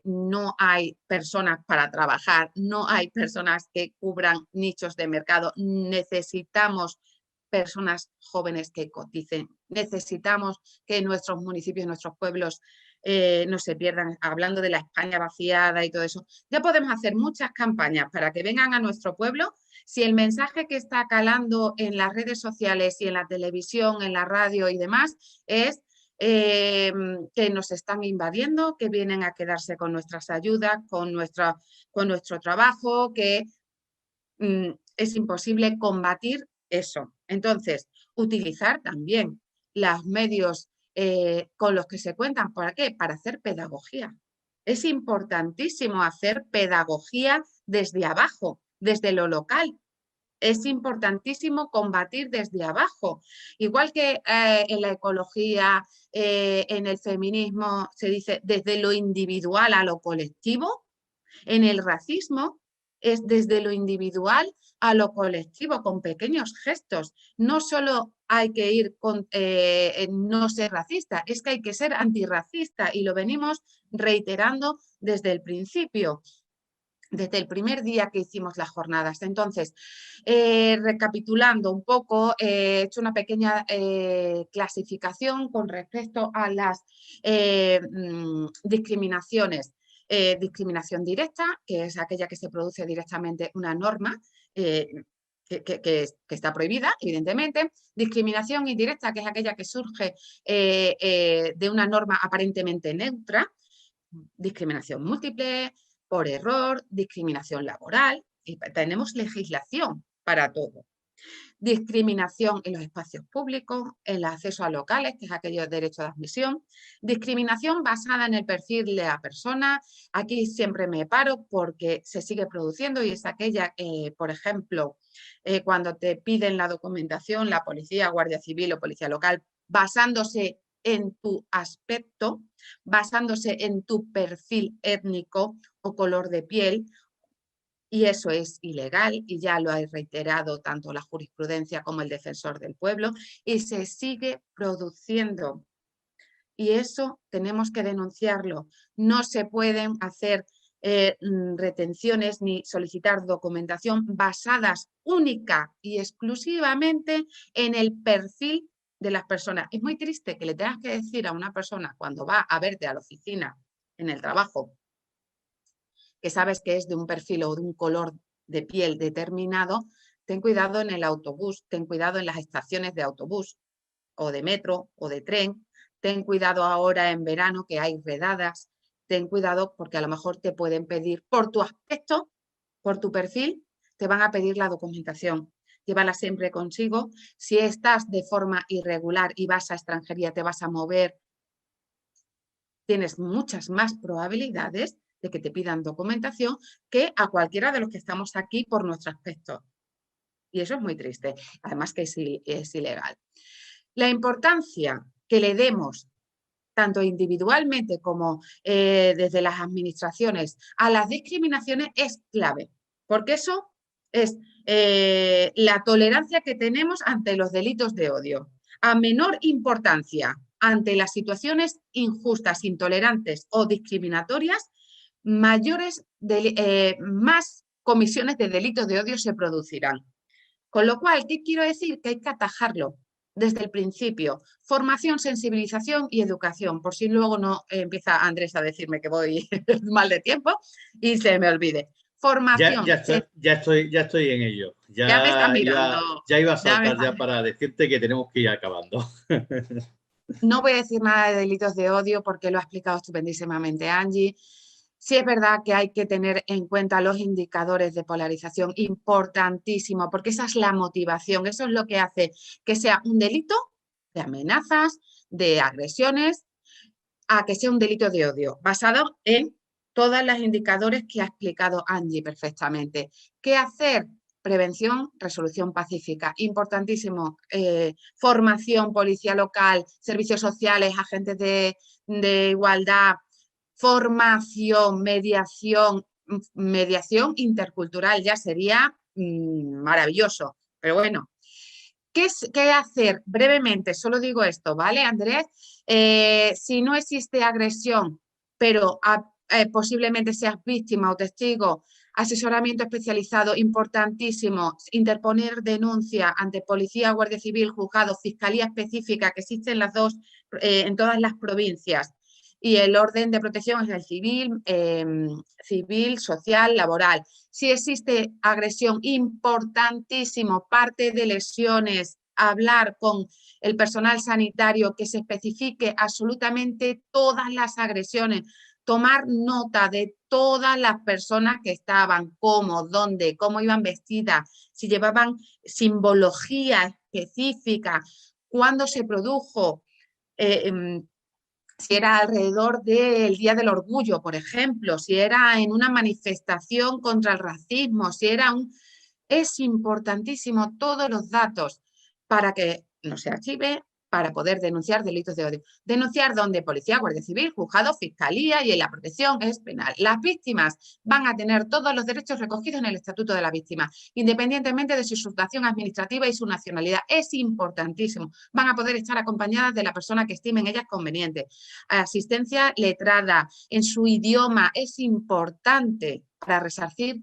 Speaker 7: no hay personas para trabajar, no hay personas que cubran nichos de mercado, necesitamos personas jóvenes que coticen, necesitamos que nuestros municipios, nuestros pueblos no se pierdan, hablando de la España vaciada y todo eso. Ya podemos hacer muchas campañas para que vengan a nuestro pueblo. Si el mensaje que está calando en las redes sociales y en la televisión, en la radio y demás es que nos están invadiendo, que vienen a quedarse con nuestras ayudas, con nuestro trabajo, que es imposible combatir eso. Entonces, utilizar también los medios con los que se cuentan. ¿Para qué? Para hacer pedagogía. Es importantísimo hacer pedagogía desde abajo, desde lo local. Es importantísimo combatir desde abajo. Igual que en la ecología, en el feminismo se dice desde lo individual a lo colectivo, en el racismo es desde lo individual a lo colectivo, con pequeños gestos. No solo hay que ir con no ser racista, es que hay que ser antirracista y lo venimos reiterando desde el principio. Desde el primer día que hicimos las jornadas. Entonces, recapitulando un poco, he hecho una pequeña clasificación con respecto a las discriminaciones. Discriminación directa, que es aquella que se produce directamente una norma que está prohibida, evidentemente. Discriminación indirecta, que es aquella que surge de una norma aparentemente neutra. Discriminación múltiple, por error, discriminación laboral, y tenemos legislación para todo. Discriminación en los espacios públicos, en el acceso a locales, que es aquello derecho de admisión. Discriminación basada en el perfil de la persona. Aquí siempre me paro porque se sigue produciendo y es aquella, por ejemplo, cuando te piden la documentación, la policía, guardia civil o policía local, basándose en tu aspecto, basándose en tu perfil étnico o color de piel, y eso es ilegal y ya lo ha reiterado tanto la jurisprudencia como el defensor del pueblo y se sigue produciendo. Y eso tenemos que denunciarlo. No se pueden hacer retenciones ni solicitar documentación basadas única y exclusivamente en el perfil de las personas. Es muy triste que le tengas que decir a una persona cuando va a verte a la oficina en el trabajo, que sabes que es de un perfil o de un color de piel determinado, ten cuidado en el autobús, ten cuidado en las estaciones de autobús o de metro o de tren, ten cuidado ahora en verano que hay redadas, ten cuidado porque a lo mejor te pueden pedir por tu aspecto, por tu perfil, te van a pedir la documentación. Llévala siempre consigo. Si estás de forma irregular y vas a extranjería, te vas a mover, tienes muchas más probabilidades de que te pidan documentación que a cualquiera de los que estamos aquí por nuestro aspecto. Y eso es muy triste, además que es ilegal. La importancia que le demos, tanto individualmente como desde las administraciones, a las discriminaciones es clave, porque eso es la tolerancia que tenemos ante los delitos de odio. A menor importancia ante las situaciones injustas, intolerantes o discriminatorias, más comisiones de delitos de odio se producirán. Con lo cual, ¿qué quiero decir? Que hay que atajarlo desde el principio. Formación, sensibilización y educación, por si luego no empieza Andrés a decirme que voy mal de tiempo y se me olvide. Formación.
Speaker 1: Ya estoy en ello.
Speaker 7: Ya me estás mirando.
Speaker 1: Ya iba a saltar ya para decirte que tenemos que ir acabando.
Speaker 7: No voy a decir nada de delitos de odio porque lo ha explicado estupendísimamente Angie. Sí es verdad que hay que tener en cuenta los indicadores de polarización, importantísimo, porque esa es la motivación, eso es lo que hace que sea un delito de amenazas, de agresiones, a que sea un delito de odio, basado en todos los indicadores que ha explicado Angie perfectamente. ¿Qué hacer? Prevención, resolución pacífica, importantísimo. Formación, policía local, servicios sociales, agentes de igualdad, formación, mediación intercultural, ya sería maravilloso. Pero bueno, ¿qué hacer? Brevemente, solo digo esto, ¿vale, Andrés? Si no existe agresión, pero posiblemente seas víctima o testigo, asesoramiento especializado, importantísimo, interponer denuncia ante policía, guardia civil, juzgado, fiscalía específica, que existen las dos en todas las provincias. Y el orden de protección es el civil, social, laboral. Si existe agresión, importantísimo, parte de lesiones, hablar con el personal sanitario que se especifique absolutamente todas las agresiones, tomar nota de todas las personas que estaban, cómo, dónde, cómo iban vestidas, si llevaban simbología específica, cuándo se produjo, si era alrededor del Día del Orgullo, por ejemplo, si era en una manifestación contra el racismo, si era un... Es importantísimo todos los datos para que no se archive, para poder denunciar delitos de odio. Denunciar donde policía, guardia civil, juzgado, fiscalía y en la protección es penal. Las víctimas van a tener todos los derechos recogidos en el Estatuto de la Víctima, independientemente de su situación administrativa y su nacionalidad. Es importantísimo. Van a poder estar acompañadas de la persona que estimen ellas conveniente. Asistencia letrada en su idioma es importante para resarcir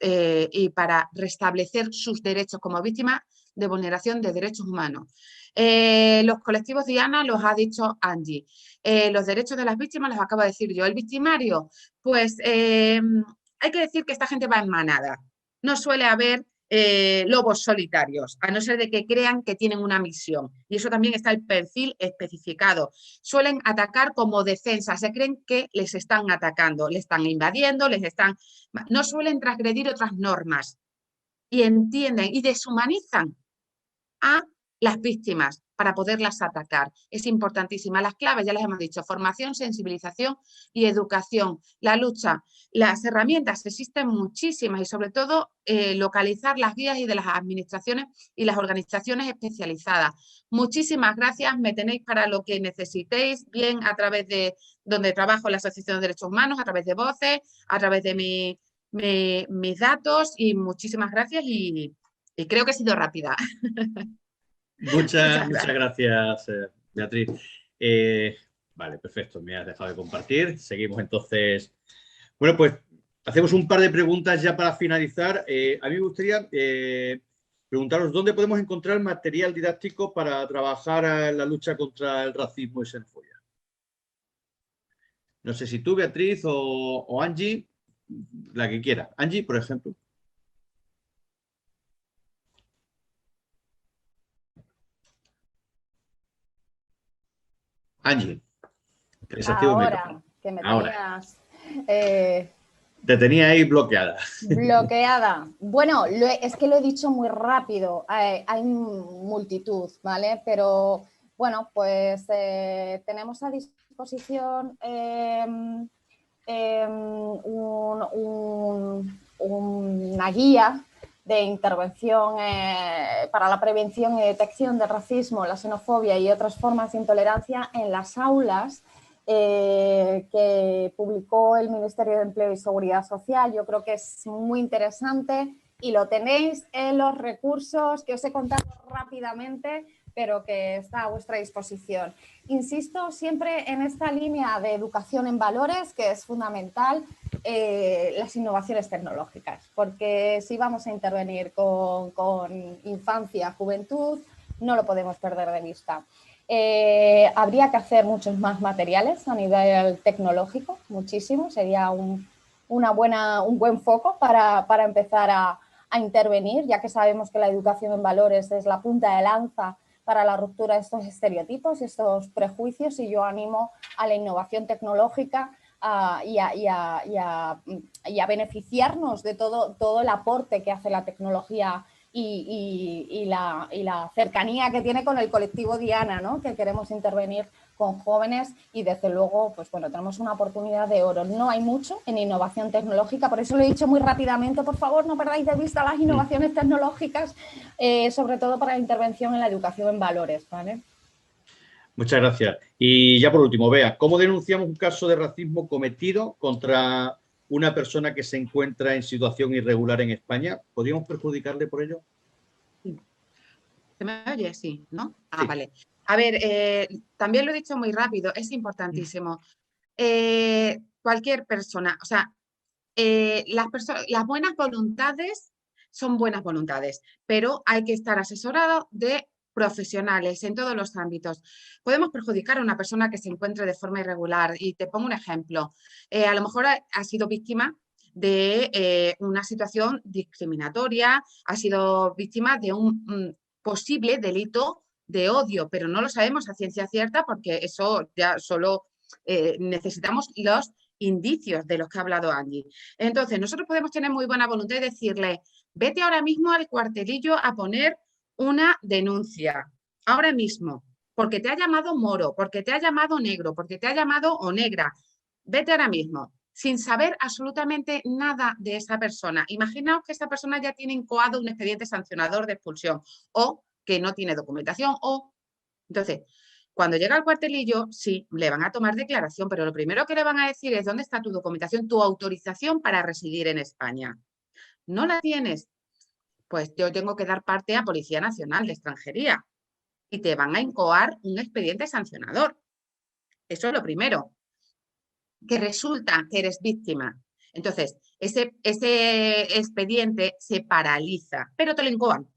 Speaker 7: y para restablecer sus derechos como víctimas de vulneración de derechos humanos. Los colectivos Diana los ha dicho Angie. Los derechos de las víctimas los acabo de decir yo. El victimario, pues hay que decir que esta gente va en manada. No suele haber lobos solitarios, a no ser de que crean que tienen una misión. Y eso también está el perfil especificado. Suelen atacar como defensa, se creen que les están atacando, les están invadiendo, no suelen transgredir otras normas. Y entienden y deshumanizan a las víctimas para poderlas atacar. Es importantísima. Las claves, ya les hemos dicho, formación, sensibilización y educación. La lucha, las herramientas existen muchísimas y sobre todo localizar las guías y de las administraciones y las organizaciones especializadas. Muchísimas gracias, me tenéis para lo que necesitéis, bien a través de donde trabajo en la Asociación de Derechos Humanos, a través de voces, a través de mis datos y muchísimas gracias y creo que he sido rápida.
Speaker 1: Muchas gracias, Beatriz. Vale, perfecto, me has dejado de compartir. Seguimos entonces. Bueno, pues hacemos un par de preguntas ya para finalizar. A mí me gustaría preguntaros dónde podemos encontrar material didáctico para trabajar en la lucha contra el racismo y xenofobia. No sé si tú, Beatriz, o Angie, la que quiera. Angie, por ejemplo. Angie, que desactivo el micrófono.
Speaker 6: Ahora que me
Speaker 1: Ahora.
Speaker 6: tenías
Speaker 1: Te tenía ahí bloqueada.
Speaker 6: bloqueada. Bueno, es que lo he dicho muy rápido. Hay multitud, ¿vale? Pero bueno, pues tenemos a disposición una guía de intervención para la prevención y detección del racismo, la xenofobia y otras formas de intolerancia en las aulas, que publicó el Ministerio de Empleo y Seguridad Social. Yo creo que es muy interesante y lo tenéis en los recursos que os he contado rápidamente, pero que está a vuestra disposición. Insisto siempre en esta línea de educación en valores, que es fundamental, las innovaciones tecnológicas, porque si vamos a intervenir con infancia, juventud, no lo podemos perder de vista. Habría que hacer muchos más materiales a nivel tecnológico, muchísimo, sería un buen foco para empezar a intervenir, ya que sabemos que la educación en valores es la punta de lanza para la ruptura de estos estereotipos y estos prejuicios, y yo animo a la innovación tecnológica y a beneficiarnos de todo el aporte que hace la tecnología y la cercanía que tiene con el colectivo Diana, ¿no? Que queremos intervenir con jóvenes y desde luego, pues bueno, tenemos una oportunidad de oro. No hay mucho en innovación tecnológica, por eso lo he dicho muy rápidamente, por favor no perdáis de vista las innovaciones tecnológicas, sobre todo para la intervención en la educación en valores, ¿vale?
Speaker 1: Muchas gracias. Y ya por último, Bea, ¿cómo denunciamos un caso de racismo cometido contra una persona que se encuentra en situación irregular en España? ¿Podríamos perjudicarle por ello?
Speaker 7: ¿Se me oye? Sí, ¿no?
Speaker 1: Sí.
Speaker 7: Vale. A ver, también lo he dicho muy rápido, es importantísimo. Cualquier persona, o sea, las buenas voluntades son buenas voluntades, pero hay que estar asesorado de profesionales en todos los ámbitos. Podemos perjudicar a una persona que se encuentre de forma irregular, y te pongo un ejemplo. A lo mejor ha sido víctima de una situación discriminatoria, ha sido víctima de un posible delito de odio, pero no lo sabemos a ciencia cierta porque eso ya solo necesitamos los indicios de los que ha hablado Angie. Entonces, nosotros podemos tener muy buena voluntad y decirle, vete ahora mismo al cuartelillo a poner una denuncia, ahora mismo, porque te ha llamado moro, porque te ha llamado negro, porque te ha llamado o negra, vete ahora mismo, sin saber absolutamente nada de esa persona. Imaginaos que esa persona ya tiene incoado un expediente sancionador de expulsión o que no tiene documentación o... Entonces, cuando llega al cuartelillo, sí, le van a tomar declaración, pero lo primero que le van a decir es dónde está tu documentación, tu autorización para residir en España. ¿No la tienes? Pues yo tengo que dar parte a Policía Nacional de Extranjería y te van a incoar un expediente sancionador. Eso es lo primero. Que resulta que eres víctima. Entonces, ese expediente se paraliza, pero te lo incoan.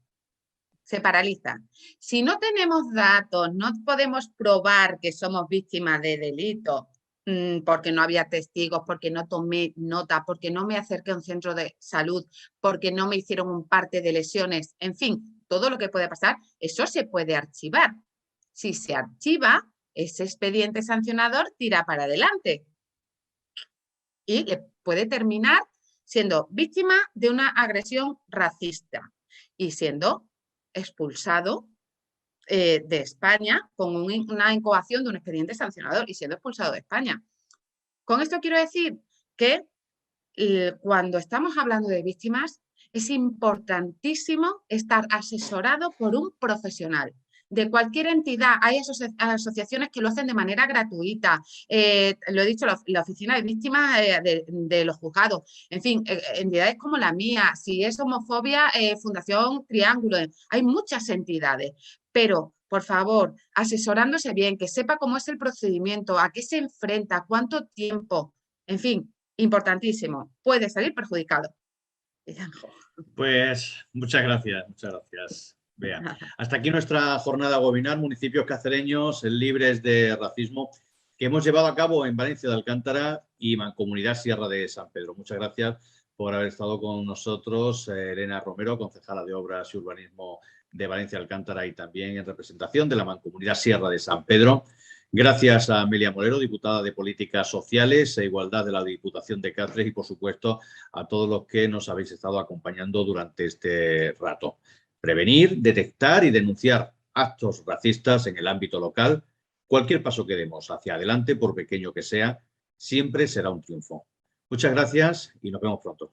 Speaker 7: Se paraliza. Si no tenemos datos, no podemos probar que somos víctimas de delito, porque no había testigos, porque no tomé nota, porque no me acerqué a un centro de salud, porque no me hicieron un parte de lesiones, en fin, todo lo que puede pasar, eso se puede archivar. Si se archiva, ese expediente sancionador tira para adelante y le puede terminar siendo víctima de una agresión racista y siendo expulsado de España con una incoación de un expediente sancionador y siendo expulsado de España. Con esto quiero decir que cuando estamos hablando de víctimas es importantísimo estar asesorado por un profesional. De cualquier entidad, hay asociaciones que lo hacen de manera gratuita, lo he dicho, la oficina de víctimas de los juzgados, en fin, entidades como la mía, si es homofobia, Fundación Triángulo, hay muchas entidades, pero por favor, asesorándose bien, que sepa cómo es el procedimiento, a qué se enfrenta, cuánto tiempo, en fin, importantísimo, puede salir perjudicado.
Speaker 1: Pues muchas gracias, Bea. Hasta aquí nuestra jornada webinar, municipios cacereños libres de racismo. que hemos llevado a cabo en Valencia de Alcántara y Mancomunidad Sierra de San Pedro. Muchas gracias por haber estado con nosotros, Elena Romero, concejala de Obras y Urbanismo de Valencia de Alcántara y también en representación de la Mancomunidad Sierra de San Pedro. Gracias a Amelia Molero, diputada de Políticas Sociales e Igualdad de la Diputación de Cáceres y, por supuesto, a todos los que nos habéis estado acompañando durante este rato. Prevenir, detectar y denunciar actos racistas en el ámbito local. Cualquier paso que demos hacia adelante, por pequeño que sea, siempre será un triunfo. Muchas gracias y nos vemos pronto.